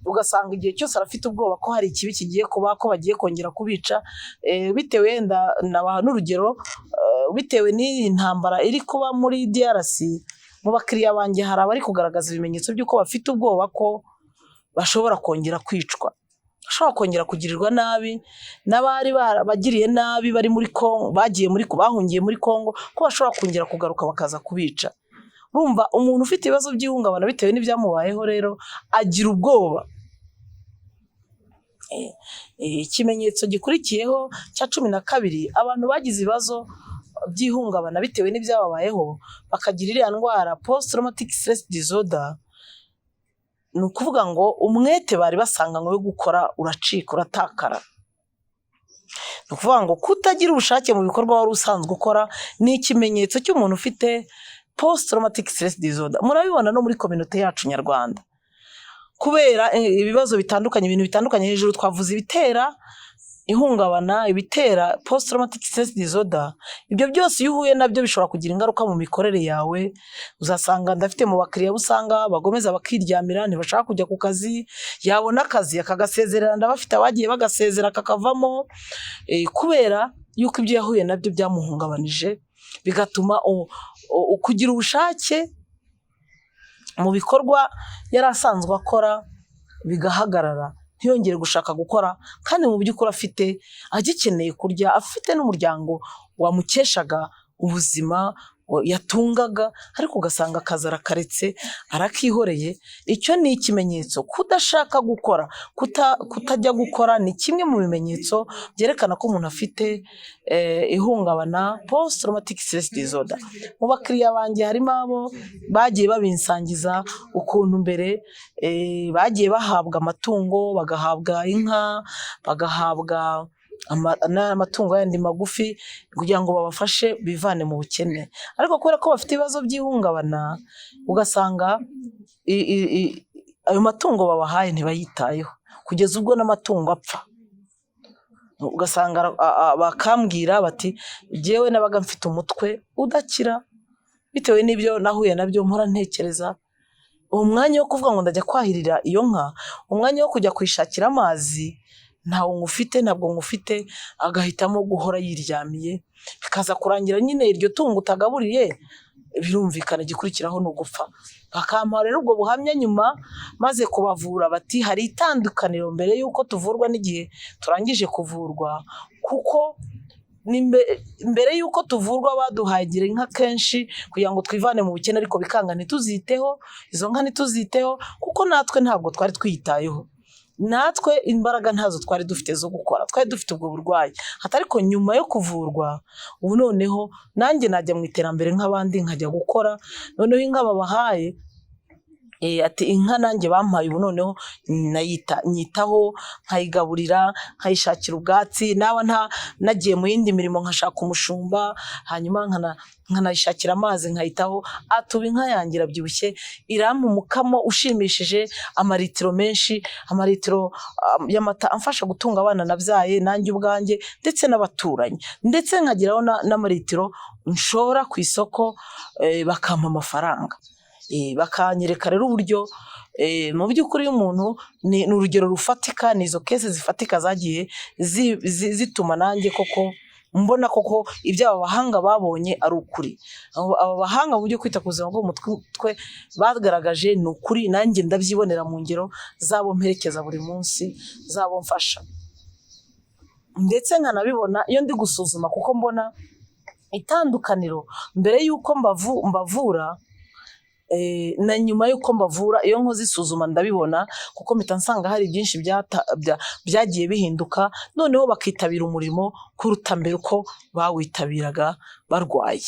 ugasanga igihe cyose arafite ubwoba ko hari ikibi kigiye kuba, ko bagiye kongera kubica, bitewe n'urugero bitewe n'iyi ntambara iri kuba muri DRC, mu bakiriya banjye hari abari kugaragaza ibimenyetso by'uko bafite ubwoba ko bashobora kongera kwicwa, bashobora kongera kugirirwa nabi n'abari bagiriye nabi bari muri Kongo, bahungiye muri Kongo, ko bashobora kongera kugaruka bakaza kubica. Urumva umuntu ufite ibibazo by'ihungabana bitewe n'ibyamubayeho rero agira ubwoba. Ikimenyetso gikurikiyeho cya 12, abantu bagize ibibazo by'ihungabana bitewe n'ibyababayeho bakagira iriya ndwara post traumatic stress disorder, ni ukuvuga ngo umwete bari basanganywe wo gukora uracika, uratakara. Ni ukuvuga ngo kutagira ubushake mu bikorwa wari usanzwe ukora ni ikimenyetso cy'umuntu ufite post traumatic stress disorder. Murabibona no muri community yacu nyarwanda, kubera ibibazo bitandukanye, ibintu bitandukanye. Hejuru twavuze ibitera ihungabana, ibitera post traumatic stress disorder. Ibyo byose iyo uhuye nabyo bishobora kugira ingaruka mu mikorere yawe. Uzasanga ndafite mu bakiriya usanga bagomeza bakiryamira, ntibashaka kujya ku kazi, yabona akazi akagasezerera, ndabafite abagiye bagasezera kakavamo, kubera yuko ibyo yahuye nabyo byamuhungabanije, bigatuma kugira ubushake mu bikorwa yari asanzwe akora bigahagarara, ntiyongere gushaka gukora, kandi mu by'ukuri afite agikeneye kurya, afite n'umuryango wamukeshaga ubuzima yatungaga, ariko ugasanga akazi arakaretse arakihoreye. Icyo ni ikimenyetso. Kudashaka gukora, kutajya gukora ni kimwe mu bimenyetso byerekana ko umuntu afite ihungabana post traumatic stress disorder. Mu bakiriya banjye harimo abo bagiye babinsangiza ukuntu mbere bagiye bahabwa amatungo, bagahabwa inka, bagahabwa n'amatungo yandi magufi kugira ngo babafashe bivane mu bukene, ariko kubera ko bafite ibibazo by'ihungabana ugasanga ayo matungo babahaye ntibayitayeho, kugeza ubwo n'amatungo apfa. Ugasanga bakambwira bati jewe nabaga mfite umutwe udakira bitewe n'ibyo nahuye nabyo, mpora ntekereza umwanya wo kuvuga ngo ndajya kwahirira iyo nka, umwanya wo kujya kwishakira amazi ntabwo ngufite, agahitamo guhora yiryamiye, bikaza kurangira nyine iryo tungo utagaburiye, birumvikana gikurikiraho no gupfa. Bakampa rero ubwo buhamya nyuma maze kubavura, bati hari itandukaniro mbere yuko tuvurwa n'igihe turangije kuvurwa, kuko mbere yuko tuvurwa baduhagira inka kenshi kugira ngo twivane mu bukene, ariko bikanga ntituziteho, izo nka ntituziteho, kuko natwe ntabwo twari twiyitayeho, natwe imbaraga ntazo twari dufite zo gukora, twari dufite ubwo burwayi. Ariko nyuma yo kuvurwa ubu noneho nanjye najya mu iterambere nk'abandi, nkajya gukora. Noneho inka babahaye ati inka nanjye bampaye ubu noneho nyitaho, nkayigaburira, nkayishakira ubwatsi, nawe nagiye mu yindi mirimo nkashaka umushumba, hanyuma nkanayishakira amazi nkayitaho. Atuba inka yanjye irabyibushye, irampa umukamo ushimishije, amaritiro menshi, amaritiro y'amata amfasha gutunga abana nabyaye nanjye ubwanjye ndetse n'abaturanyi, ndetse nkagiraho n'amaritiro nshora ku isoko bakampa amafaranga. Bakanyereka rero uburyo mu by'ukuri umuntu ni urugero rufatika, nizo kese zifatika zagiye zituma nanjye koko mbona koko ibyo aba bahanga babonye ari ukuri. Aba bahanga mu byo kwita ku buzima bwo mu mutwe bagaragaje ni ukuri, nanjye ndabyibonera mu ngero zabo mperekeza buri munsi, zabo mfasha, ndetse nkanabibona iyo ndi gusuzuma, kuko mbona itandukaniro mbere y'uko mbavura na nyuma y'uko mbavura. Iyo nkoze isuzuma ndabibona, kuko mpita nsanga hari byinshi byagiye bihinduka, noneho bakitabira umurimo kuruta mbere uko bawitabiraga barwaye.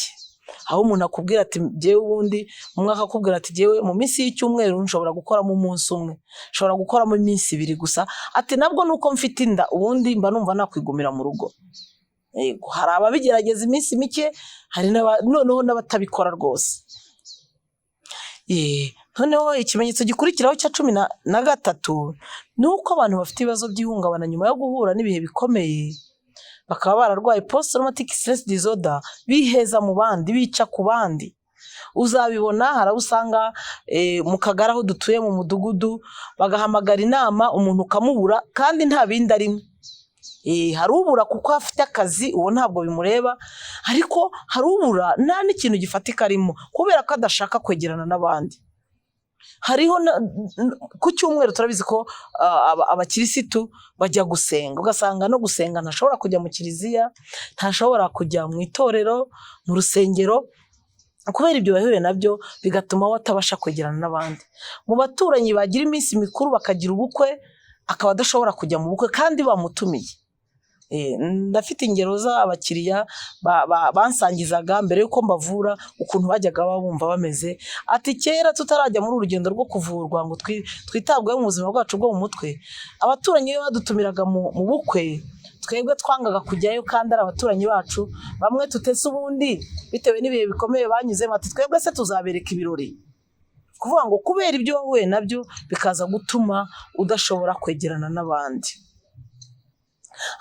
Aho umuntu akubwira ati jewe ubundi umwaka akubwira ati jewe mu minsi y'icyumweru nshobora gukoramo umunsi umwe, nshobora gukoramo iminsi 2 gusa, ati nabwo nuko mfite inda, ubundi mba numva nakwigumira mu rugo. Hari ababigerageza iminsi mike, hari noneho n'abatabikora rwose. Noneho ikimenyetso gikurikiraho cya 13 ni uko abantu bafite ibibazo by'ihungabana nyuma yo guhura n'ibihe bikomeye, bakaba bararwaye post traumatic stress disorder, biheza mu bandi, bica ku bandi. Uzabibona hari usanga mu kagari aho dutuye mu mudugudu bagahamagara inama, umuntu ukamubura kandi nta bindi arimo, hari ubura kuko afite akazi, uwo ntabwo bimureba, ariko hari ubura nta n'ikintu gifatika arimo kubera ko adashaka kwegerana n'abandi. Hariho ku cyumweru turabizi ko abakirisitu bajya gusenga, ugasanga no gusenga ntashobora kujya mu kiliziya, ntashobora kujya mu itorero, mu rusengero, kubera ibyo yahuye nabyo bigatuma we atabasha kwegerana n'abandi. Mu baturanyi bagira iminsi mikuru bakagira ubukwe, akaba adashobora kujya mu bukwe kandi bamutumiye. Ndafite ingero z'abakiriya bansangizaga mbere yuko mbavura ukuntu bajyaga bumva bameze, ati kera tutarajya muri urugendo rwo kuvurwa ngo twitabweho mu buzima bwacu bwo mu mutwe, abaturanyi iyo badutumiraga mu bukwe twebwe twangaga kujyayo kandi ari abaturanyi bacu, bamwe tutese ubundi bitewe n'ibihe bikomeye banyuzemo, ati twebwe se tuzabereka ibirori. Kuvuga ngo kubera ibyo wahuye nabyo bikaza gutuma udashobora kwegerana n'abandi.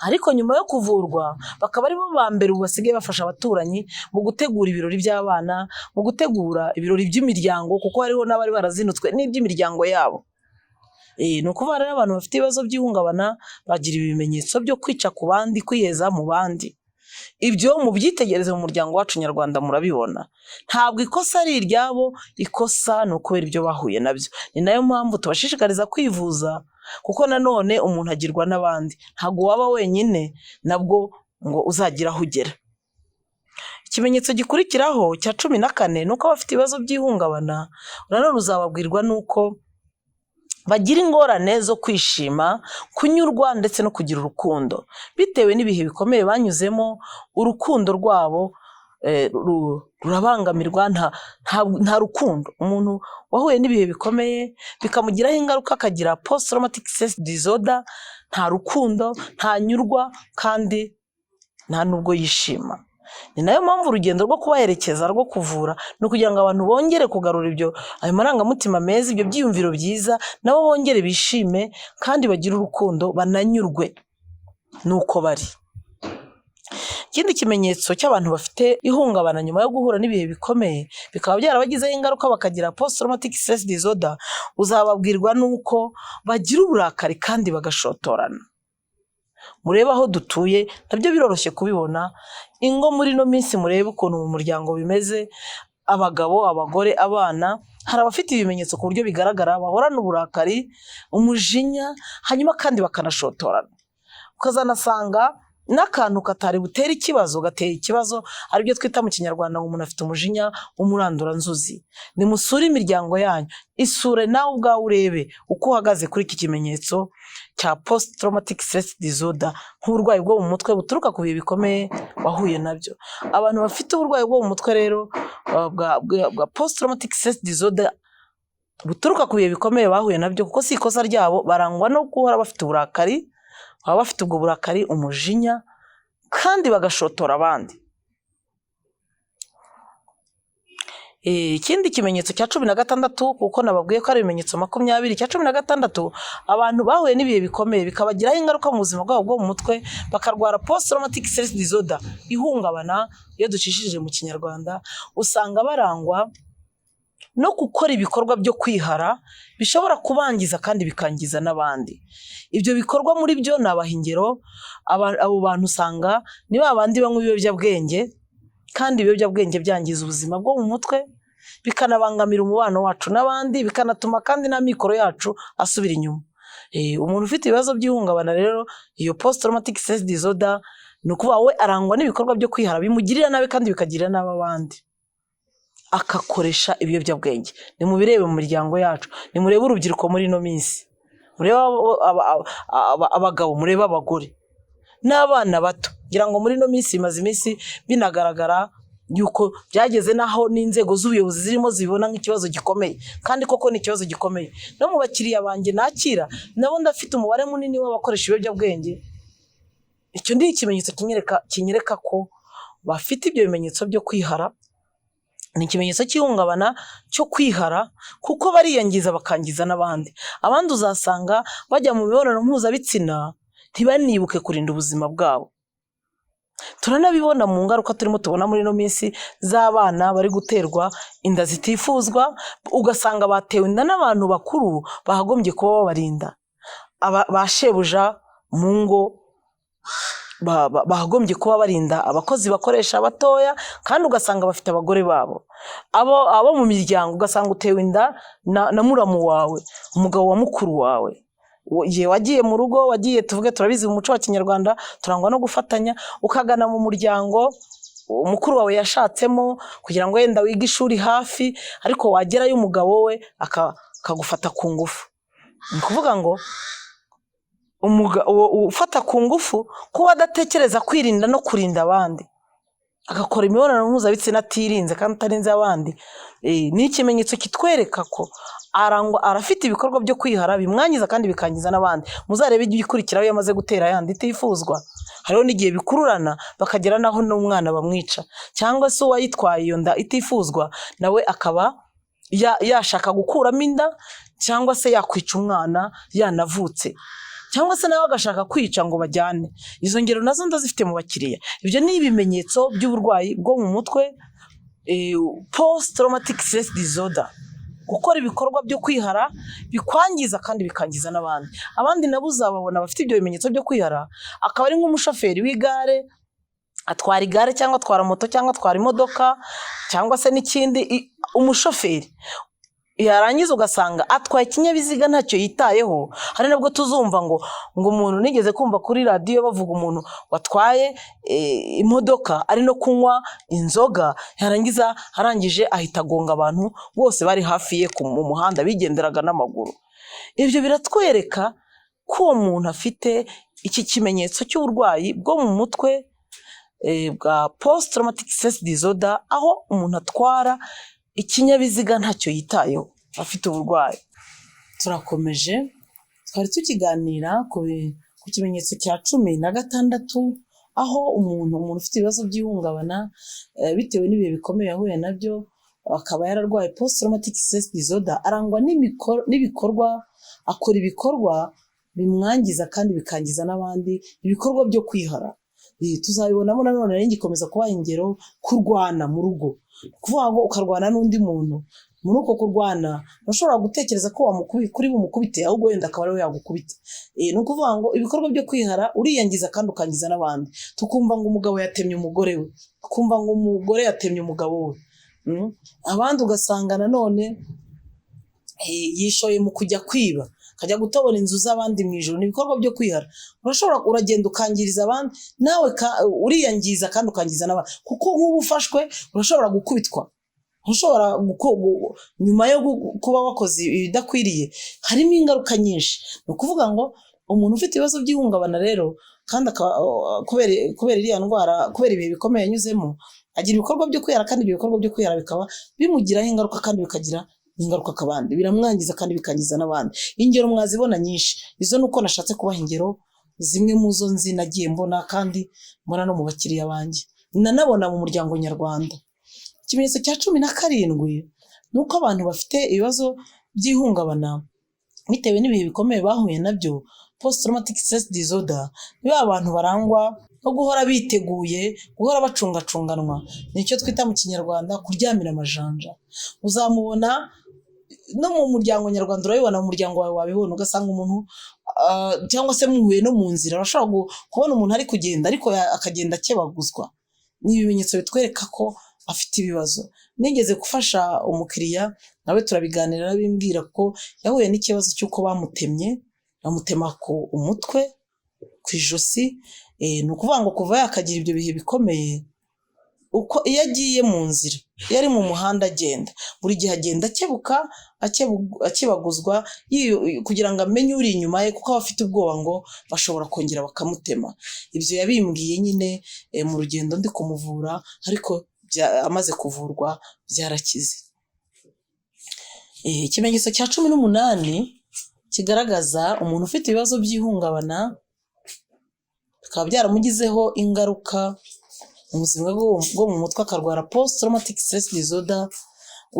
Ariko nyuma yo kuvurwa bakaba aribo ba mbere ubu basigaye bafasha abaturanyi mu gutegura ibirori by'abana, mu gutegura ibirori by'imiryango, kuko hariho n'abari barazinutswe n'iby'imiryango yabo. Ni ukuvuga rero abantu bafite ibibazo by'ihungabana bagira ibimenyetso byo kwica ku bandi, kwiyeza mu bandi. Ibyo mubyitegereze mu muryango wacu nyarwanda murabibona. Ntabwo ikosa ari iryabo, ikosa ni ukubera ibyo bahuye nabyo. Ni nayo mpamvu tubashishikariza kwivuza, kuko nanone umuntu agirwa n'abandi, ntabwo waba wenyine nabwo ngo uzagira aho ugera. Ikimenyetso gikurikiraho cya 14 ni uko abafite ibibazo by'ihungabana nanone uzababwirwa nuko bagira ingorane zo kwishima, kunyurwa ndetse no kugira urukundo bitewe n'ibihe bikomeye banyuzemo. Urukundo rwabo rurabangamirwa, nta rukundo. Umuntu wahuye n'ibihe bikomeye bikamugiraho ingaruka, akagira post traumatic stress disorder, nta rukundo, ntanyurwa kandi nta nubwo yishima. Ni nayo mpamvu urugendo rwo kubaherekeza rwo kuvura ni ukugira ngo abantu bongere kugarura ayo marangamutima meza, ibyo byiyumviro byiza, nabo bongere bishime kandi bagire urukundo, bananyurwe nuko bari. Ikindi kimenyetso cy'abantu bafite ihungabana nyuma yo guhura n'ibihe bikomeye bikaba byarabagizeho ingaruka bakagira post traumatic stress disorder, uzababwirwa nuko bagira uburakari kandi bagashotorana. Murebe aho dutuye nabyo biroroshye kubibona. Ingo muri no minsi murebe ukuntu mu muryango bimeze, abagabo, abagore, abana, hari abafite ibimenyetso ku buryo bigaragara bahorana uburakari, umujinya, hanyuma kandi bakanashotorana. Ukazanasanga n'akantu katari butera ikibazo gateye ikibazo, aribyo twita mu kinyarwanda ngo umuntu afite umujinya w'umuranduranzuzi. Nimusure imiryango yanyu, isure nawe ubwawe urebe uko uhagaze kuri iki kimenyetso cya post traumatic stress disorder, nk'uburwayi bwo mu mutwe buturuka ku bihe bikomeye wahuye nabyo. Abantu bafite uburwayi bwo mu mutwe rero bwa post traumatic stress disorder buturuka ku bihe bikomeye bahuye nabyo, kuko si ikosa ryabo, barangwa no guhora bafite uburakari, baba bafite ubwo burakari, umujinya, kandi bagashotora abandi. Ikindi kimenyetso cya 16, kuko nababwiye ko ari ibimenyetso 20, cya 16, abantu bahuye n'ibihe bikomeye bikabagiraho ingaruka mu buzima bwabo bwo mu mutwe, bakarwara post traumatic stress disorder, ihungabana. Iyo ducishije mu kinyarwanda usanga barangwa no gukora ibikorwa byo kwihara bishobora kubangiza kandi bikangiza n'abandi. Ibyo bikorwa muri byo nabahingero, abo bantu usanga ni babandi banywa ibiyobyabwenge, kandi ibiyobyabwenge byangiza ubuzima bwo mu mutwe, bikanabangamira umubano wacu n'abandi, bikanatuma kandi n'amikoro yacu asubira inyuma. Umuntu ufite ibibazo by'ihungabana rero, iyo post traumatic stress disorder, ni ukuvuga we arangwa n'ibikorwa byo kwihara bimugirira nabi kandi bikagirira nabi abandi, akakoresha ibiyobyabwenge. Nimubirebe mu miryango yacu, nimurebe urubyiruko muri no minsi, murebe abagabo, murebe abagore n'abana bato. Ngira ngo muri no minsi imaze iminsi binagaragara yuko byageze naho n'inzego z'ubuyobozi zirimo zibona nk'ikibazo gikomeye, kandi koko ni ikibazo gikomeye. No mu bakiriya banjye nakira nabo ndafite umubare munini w'abakoresha ibiyobyabwenge. Icyo ndi ikimenyetso kinyereka ko bafite ibyo bimenyetso byo kwihara. Ni ikimenyetso cy'ihungabana cyo kwihara, kuko bariyangiza bakangiza n'abandi. Abandi uzasanga bajya mu mibonano mpuzabitsina ntibanibuke kurinda ubuzima bwabo. Turanabibona mu ngaruka turimo tubona muri no minsi z'abana bari guterwa inda zitifuzwa, ugasanga batewe inda n'abantu bakuru bahagombye kuba babarinda, bashebuja mu ngo bagombye kuba barinda abakozi bakoresha abatoya, kandi ugasanga bafite abagore babo, abo mu miryango ugasanga utewe inda na muramu wawe, umugabo wa mukuru wawe, igihe wagiye mu rugo, wagiye tuvuge turabizi mu muco wa Kinyarwanda turangwa no gufatanya, ukagana mu muryango umukuru wawe yashatsemo kugira ngo wenda wige ishuri hafi, ariko wagerayo umugabo we akagufata ku ngufu. Ni kuvuga ngo ufata ku ngufu kuba adatekereza kwirinda no kurinda abandi, agakora imibonano mpuzabitsina atirinze kandi atarinze abandi, ni ikimenyetso kitwereka ko arafite ibikorwa byo kwihara bimwangiza kandi bikangiza n'abandi. Muzarebe igikurikiraho yamaze gutera yandi itifuzwa, hariho n'igihe bikururana bakagera naho n'umwana bamwica, cyangwa se uwayitwaye iyo nda itifuzwa nawe akaba yashaka gukuramo inda, cyangwa se yakwica umwana yanavutse, cyangwa se nawe agashaka kwica ngo bajyane. Izo ngero nazo ndazifite mu bakiriya. Ibyo ni ibimenyetso by'uburwayi bwo mu mutwe, post traumatic stress disorder. Gukora ibikorwa byo kwihara bikwangiza kandi bikangiza n'abandi. Abandi nabo uzababona bafite ibyo bimenyetso byo kwihara, akaba ari nk'umushoferi w'igare, atwara igare cyangwa atwara moto cyangwa atwara imodoka cyangwa se n'ikindi, umushoferi yarangiza ugasanga atwaye ikinyabiziga ntacyo yitayeho. Hari nabwo tuzumva ngo umuntu, nigeze kumva kuri radiyo bavuga umuntu watwaye imodoka ari no kunywa inzoga, yarangiza arangije ahita agonga abantu bose bari hafi ye mu muhanda bigenderaga n'amaguru. Ibyo biratwereka ko uwo muntu afite iki kimenyetso cy'uburwayi bwo mu mutwe bwa post traumatic stress disorder, aho umuntu atwara ikinyabiziga ntacyo yitayeho, afite uburwayi. Turakomeje, twari tukiganira ku kimenyetso cya 16, aho umuntu ufite ibibazo by'ihungabana bitewe n'ibihe bikomeye yahuye nabyo, akaba yararwaye post traumatic stress disorder, arangwa n'ibikorwa, akora ibikorwa bimwangiza kandi bikangiza n'abandi, ibikorwa byo kwihara. Tuzabibonamo nanone rero ngikomeza kubaha ingero, kurwana mu rugo, kuvuga ngo ukarwana n'undi muntu, muri uko kurwana urashobora gutekereza ko kuri bumukubite, ahubwo wenda akaba ariwe yagukubita. Ni ukuvuga ngo ibikorwa byo kwihara uriyangiza kandi ukangiza n'abandi. Tukumva ngo umugabo yatemye umugore we, tukumva ngo umugore yatemye umugabo we, abandi ugasanga nanone yishoye mu kujya kwiba, akajya gutobora inzu z'abandi mu ijoro. Ni ibikorwa byo kwihara. Uragenda ukangiriza abandi, nawe uriyangiza kandi ukangiza n'abandi, kuko nk'ubu ufashwe urashobora gukubitwa, ushobora nyuma yo kuba wakoze ibidakwiriye, harimo ingaruka nyinshi. Ni ukuvuga ngo umuntu ufite ibibazo by'ihungabana rero, kandi kubera iriya ndwara, kubera ibihe bikomeye yanyuzemo, agira ibikorwa byo kwihara, kandi ibyo bikorwa byo kwihara bikaba bimugiraho ingaruka kandi bikagira ingaruka kabandi, biramwangiza kandi bikangiza n'abandi. Ingero mwazibona nyinshi, izo nuko nashatse kubaha ingero zimwe mu zo nzi nagiye mbona kandi mbona no mu bakiriya banjye, nanabona mu muryango nyarwanda. Ikimenyetso cya 17 nuko abantu bafite ibibazo by'ihungabana bitewe n'ibihe bikomeye bahuye nabyo, post traumatic stress disorder, niba abantu barangwa no guhora biteguye, guhora bacungacunganwa. Nicyo twita mu Kinyarwanda kuryamira amajanja. Uzamubona no mu muryango nyarwanda, urabibona mu muryango wawe wabibona, ugasanga umuntu cyangwa se muhuye no mu nzira, urashobora kubona umuntu ari kugenda ariko akagenda akebaguzwa. Ni ibimenyetso bitwereka ko afite ibibazo. Nigeze gufasha umukiriya, nawe turabiganira, bimbwira ko yahuye n'ikibazo cy'uko bamutema ku umutwe, ku ijosi. Ni ukuvuga ngo kuva yakagira ibyo bihe bikomeye, uko iyo agiye mu nzira, iyo ari mu muhanda agenda, buri gihe agenda akebaguzwa kugira ngo amenye uri inyuma ye, kuko aba afite ubwoba ngo bashobora kongera bakamutema. Ibyo yabimbwiye nyine mu rugendo ndi kumuvura, ariko amaze kuvurwa byarakize. Ikimenyetso cya 18 kigaragaza umuntu ufite ibibazo by'ihungabana, bikaba byaramugizeho ingaruka mu buzima bwo mu mutwe, akarwara post traumatic stress disorder.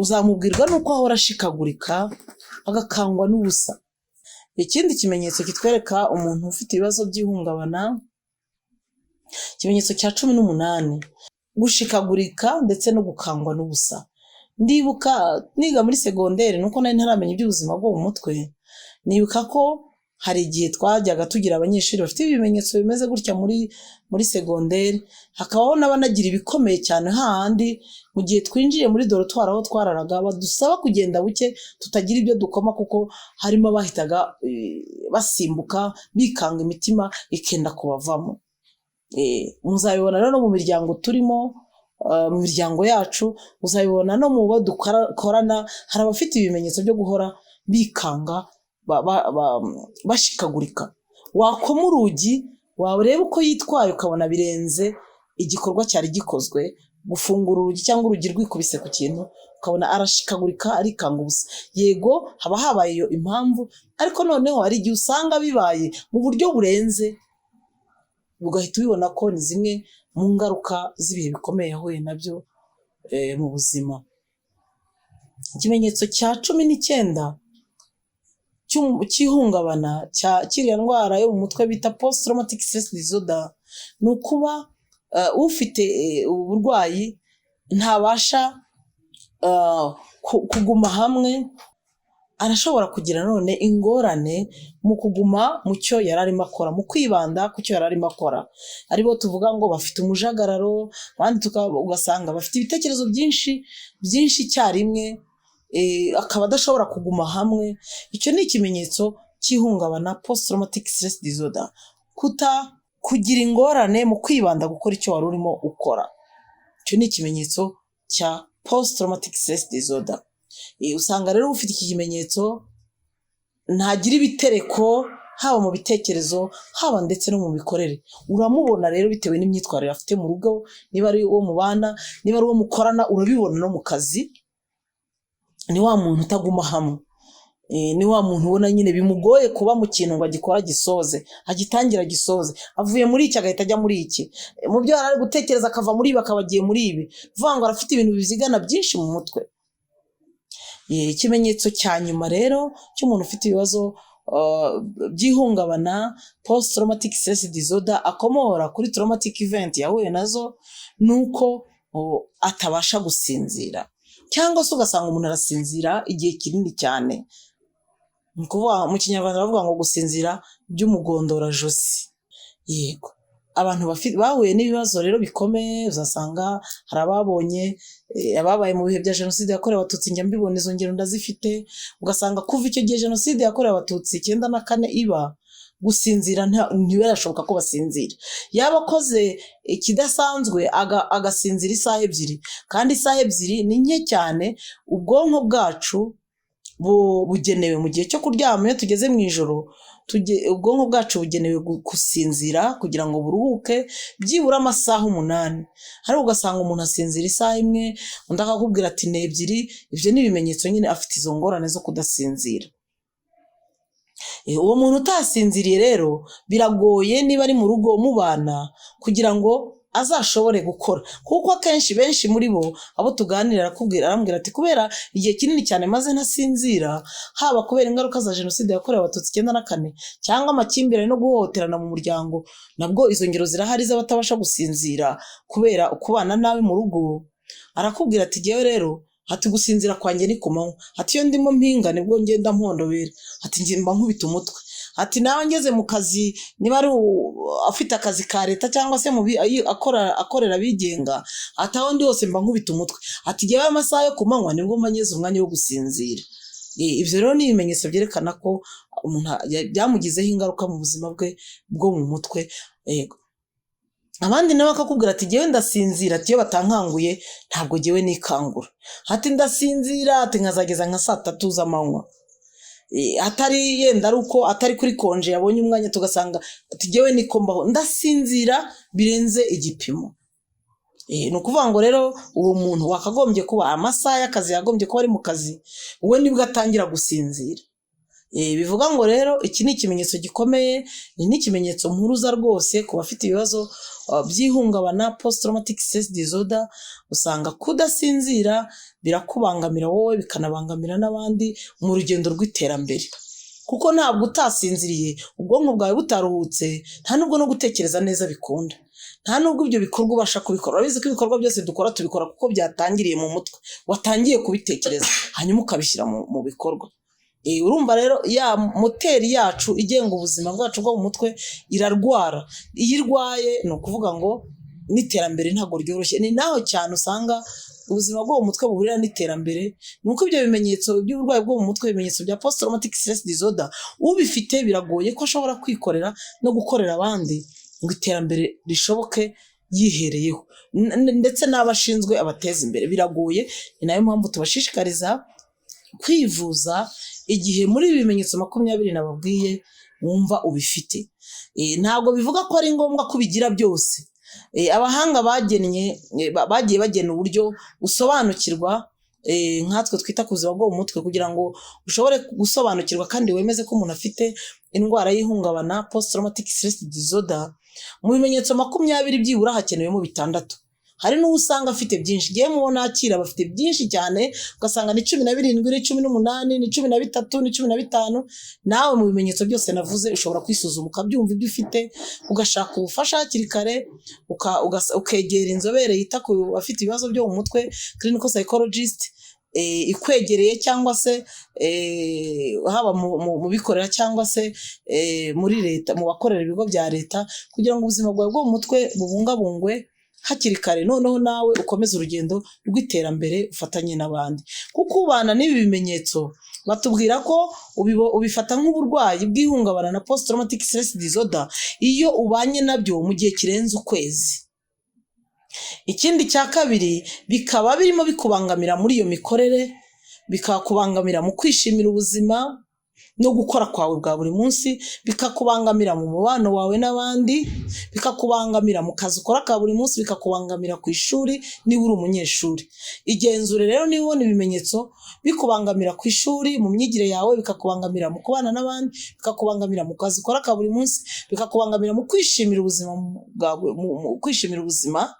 Uzamubwirwa nuko ahora ashikagurika, agakangwa n'ubusa. Ikindi kimenyetso kitwereka umuntu ufite ibibazo by'ihungabana, ikimenyetso cya 18, gushikagurika ndetse no gukangwa n'ubusa. Ndibuka niga muri segonderi, nuko nari ntaramenya iby'ubuzima bwo mu mutwe, nibuka ko hari igihe twajyaga tugira abanyeshuri bafite ibimenyetso bimeze gutya muri segonderi, hakabaho n'abanagira ibikomeye cyane hahandi mu gihe twinjiye muri dorotwari aho twararaga badusaba kugenda buke tutagira ibyo dukoma kuko harimo abahitaga basimbuka bikanga imitima ikenda kubavamo. Muzabibona rero no mu miryango turimo, mu miryango yacu uzabibona no mu bo dukorana, hari abafite ibimenyetso byo guhora bikanga bashikagurika. Wakoma urugi wareba uko yitwaye ukabona birenze igikorwa cyari gikozwe, gufungura urugi cyangwa urugi rwikubise ku kintu ukabona arashikagurika arikanga ubusa. Yego haba habaye iyo impamvu, ariko noneho hari igihe usanga bibaye mu buryo burenze, ugahita ubibona ko ni zimwe mu ngaruka z'ibihe bikomeye yahuye nabyo mu buzima. Ikimenyetso cya 19 cy'ihungabana kiriya ndwara yo mu mutwe bita post traumatic stress disorder ni ukuba ufite uburwayi ntabasha kuguma hamwe, arashobora kugira none ingorane mu kuguma mu cyo yari arimo akora, mu kwibanda ku cyo yari arimo akora. Aribo tuvuga ngo bafite umujagararo, abandi ugasanga bafite ibitekerezo byinshi icyarimwe, akaba adashobora kuguma hamwe. Icyo ni ikimenyetso cy'ihungabana post traumatic stress disorder, kugira ingorane mu kwibanda gukora icyo wari urimo ukora. Icyo ni ikimenyetso cya post traumatic stress disorder. Usanga rero ufite iki kimenyetso ntagira ibitereko, haba mu bitekerezo haba ndetse no mu mikorere. Uramubona rero bitewe n'imyitwarire afite mu rugo, niba ari uwo mubana, niba ari uwo mukorana, urabibona no mu kazi. Ni wa muntu utaguma hamwe, ni wa muntu ubona nyine bimugoye kuba mu kintu ngo agikora gisoze, agitangira gisoze, avuye muri iki agahita ajya muri iki, mu byo ari gutekereza akava muri ibi akaba agiye muri ibi, vuga ngo arafite ibintu bizigana byinshi mu mutwe. Ikimenyetso cya nyuma rero cy'umuntu ufite ibibazo by'ihungabana post traumatic stress disorder akomora kuri traumatic event yahuye nazo, nuko atabasha gusinzira, cyangwa se ugasanga umuntu arasinzira igihe kinini cyane. Mu kinyarwanda baravuga ngo gusinzira by'umugondorajosi. Yego, abantu bahuye n'ibibazo rero bikomeye, uzasanga hari ababonye ababaye mu bihe bya jenoside yakorewe abatutsi, njya mbibona izo ngero ndazifite. Ugasanga kuva icyo gihe jenoside yakorewe abatutsi 94 iba, gusinzira ntibirashoboka ko basinzira. Yaba akoze ikidasanzwe agasinzira isaha 2, kandi isaha 2 ni nke cyane. Ubwonko bwacu bugenewe mu gihe cyo kuryama, iyo tugeze mu ijoro ubwonko bwacu bugenewe gusinzira kugira ngo buruhuke byibura amasaha 8. Hari ugasanga umuntu asinzira isaha 1, undi akakubwira ati ni 2. Ibyo ni ibimenyetso nyine afite izo ngorane zo kudasinzira. Uwo muntu utasinziriye rero biragoye niba ari mu rugo mubana kugira ngo azashobore gukora, kuko akenshi benshi muri bo abo tuganira arambwira ati kubera igihe kinini cyane maze ntasinzira, haba kubera ingaruka za jenoside yakorewe abatutsi 94 cyangwa amakimbirane no guhohoterana mu muryango, nabwo izo ngero zirahari z'abatabasha gusinzira kubera ukubana nawe mu rugo. Arakubwira ati jewe rero ati gusinzira kwanjye ni ku manywa, ati iyo ndimo mpinga nibwo ngenda mpondobera, ati ngiye mba nkubita umutwe, ati nawe ngeze mu kazi, niba ari afite akazi ka leta cyangwa se akorera bigenga, ati aho ndi hose mba nkubita umutwe, ati jewe amasaha yo ku manywa nibwo mba ngeze umwanya wo gusinzira. Ibyo rero ni ibimenyetso byerekana ko umuntu byamugizeho ingaruka mu buzima bwe bwo mu mutwe. Abandi nabo akakubwira ati jewe ndasinzira, ati iyo batankanguye ntabwo jewe nikangura, ati ndasinzira, ati nkazageza nka saa 3 z'amanywa, atari yenda ari uko atari kuri konje yabonye umwanya tugasanga ati jewe niko mbaho, ndasinzira birenze igipimo. Ni ukuvuga ngo rero uwo muntu wakagombye kuba amasaha y'akazi yagombye kuba ari mu kazi, we nibwo atangira gusinzira. Bivuga ngo rero iki ni ikimenyetso gikomeye, ni n'ikimenyetso mpuruza rwose ku bafite ibibazo by'ihungabana post traumatic stress disorder. Usanga kudasinzira birakubangamira wowe, bikanabangamira n'abandi mu rugendo rw'iterambere, kuko ntabwo utasinziriye ubwonko bwawe butaruhutse, nta nubwo no gutekereza neza bikunda, nta nubwo ibyo bikorwa ubasha kubikora. Urabizi ko ibikorwa byose dukora tubikora kuko byatangiriye mu mutwe, watangiye kubitekereza hanyuma ukabishyira mu bikorwa. urumva rero ya moteri yacu igenga ubuzima bwacu bwo mu mutwe irarwara. Iyo irwaye ni ukuvuga ngo n'iterambere ntabwo ryoroshye. Ni naho cyane usanga ubuzima bwo mu mutwe buhurira n'iterambere. Nuko ibyo bimenyetso by'uburwayi bwo mu mutwe, ibimenyetso bya post traumatic stress disorder, ubifite biragoye ko ashobora kwikorera no gukorera abandi ngo iterambere rishoboke yihereyeho, ndetse n'abashinzwe abateza imbere biragoye. Ni nayo mpamvu tubashishikariza kwivuza igihe muri ibi bimenyetso 20 nababwiye wumva ubifite. Ntabwo bivuga ko ari ngombwa kubigira byose. Abahanga bagiye bagena uburyo usobanukirwa nkatwe twita ku buzima bwo mu mutwe, kugira ngo ushobore gusobanukirwa kandi wemeze ko umuntu afite indwara y'ihungabana post traumatic stress disorder. Mu bimenyetso 20 byibura hakenewemo 6. Hari n'uwo usanga afite byinshi. Ngiye mubona akira bafite byinshi cyane, ugasanga ni 17, ni 18, ni 13, ni 15. Nawe mu bimenyetso byose navuze ushobora kwisuzuma ukabyumva ibyo ufite, ugashaka ubufasha hakiri kare, ukegera inzobere yita ku bafite ibibazo byo mu mutwe, clinical psychologist, ikwegereye cyangwa se haba mu bikorera cyangwa se muri leta, mu bakorera ibigo bya leta, kugira ngo ubuzima bwawe bwo mu mutwe bubungabungwe hakiri kare, noneho nawe ukomeze urugendo rw'iterambere ufatanye n'abandi. Kuko ubana n'ibi bimenyetso batubwira ko ubifata nk'uburwayi bw'ihungabana na post traumatic stress disorder iyo ubanye nabyo mu gihe kirenze ukwezi. Ikindi cya kabiri, bikaba birimo bikubangamira muri iyo mikorere, bikakubangamira mu kwishimira ubuzima no gukora kwawe bwa buri munsi, bikakubangamira mu mubano wawe n'abandi, bikakubangamira mu kazi ukora ka buri munsi, bikakubangamira ku ishuri niba uri umunyeshuri. Igenzure rero niba ubona ibimenyetso bikubangamira ku ishuri, mu myigire yawe, bikakubangamira mu kubana n'abandi, bikakubangamira mu kazi ukora ka buri munsi, bikakubangamira mu kwishimira ubuzima bwawe, mu kwishimira ubuzima,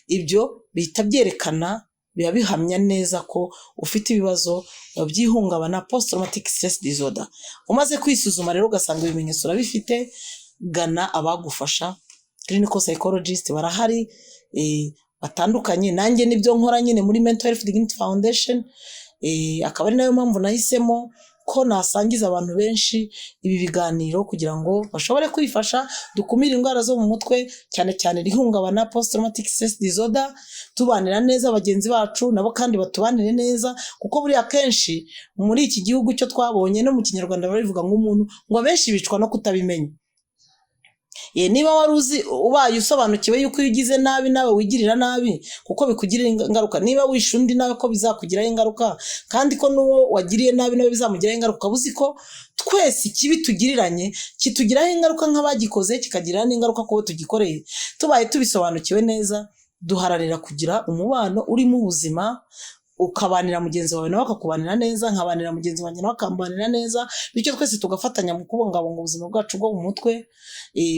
ibyo bihita byerekana, biba bihamya neza ko ufite ibibazo by'ihungabana post traumatic stress disorder. Umaze kwisuzuma rero ugasanga ibimenyetso urabifite, gana abagufasha, clinical psychologist barahari batandukanye. Nanjye nibyo nkora nyine muri Mental Health Dignity Foundation, akaba ari nayo mpamvu nahisemo ko nasangiza abantu benshi ibi biganiro kugira ngo bashobore kwifasha, dukumire indwara zo mu mutwe, cyane cyane ihungabana post traumatic stress disorder, tubanira neza bagenzi bacu nabo kandi batubanire neza. Kuko buri akenshi muri iki gihugu cyo twabonye no mu kinyarwanda barabivuga ngo umuntu ngo abenshi bicwa no kutabimenya. Niba wari uzi ubaye usobanukiwe yuko iyo ugize nabi nawe wigirira nabi kuko bikugirira ingaruka, niba wishe undi nawe ko bizakugiraho ingaruka, kandi ko n'uwo wagiriye nabi nawe bizamugiraho ingaruka, uzi ko twese ikibi tugiriranye kitugiraho ingaruka nk'abagikoze, kikagirira n'ingaruka kubo tugikoreye. Tubaye tubisobanukiwe neza, duharanira kugira umubano urimo ubuzima, ukabanira mugenzi wawe nawe akakubanira neza, nkabanira mugenzi wanjye nawe akambanira neza, bityo twese tugafatanya mu kubungabunga ubuzima bwacu bwo mu mutwe,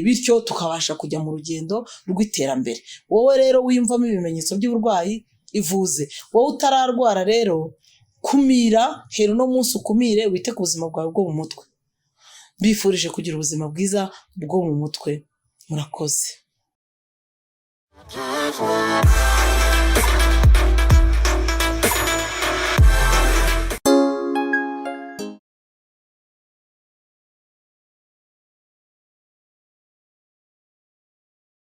bityo tukabasha kujya mu rugendo rw'iterambere. Wowe rero wiyumvamo ibimenyetso by'uburwayi, ivuze. Wowe utararwara rero, kumira, hera uno munsi ukumire, wite ku buzima bwawe bwo mu mutwe. Bifurije kugira ubuzima bwiza bwo mu mutwe. Murakoze.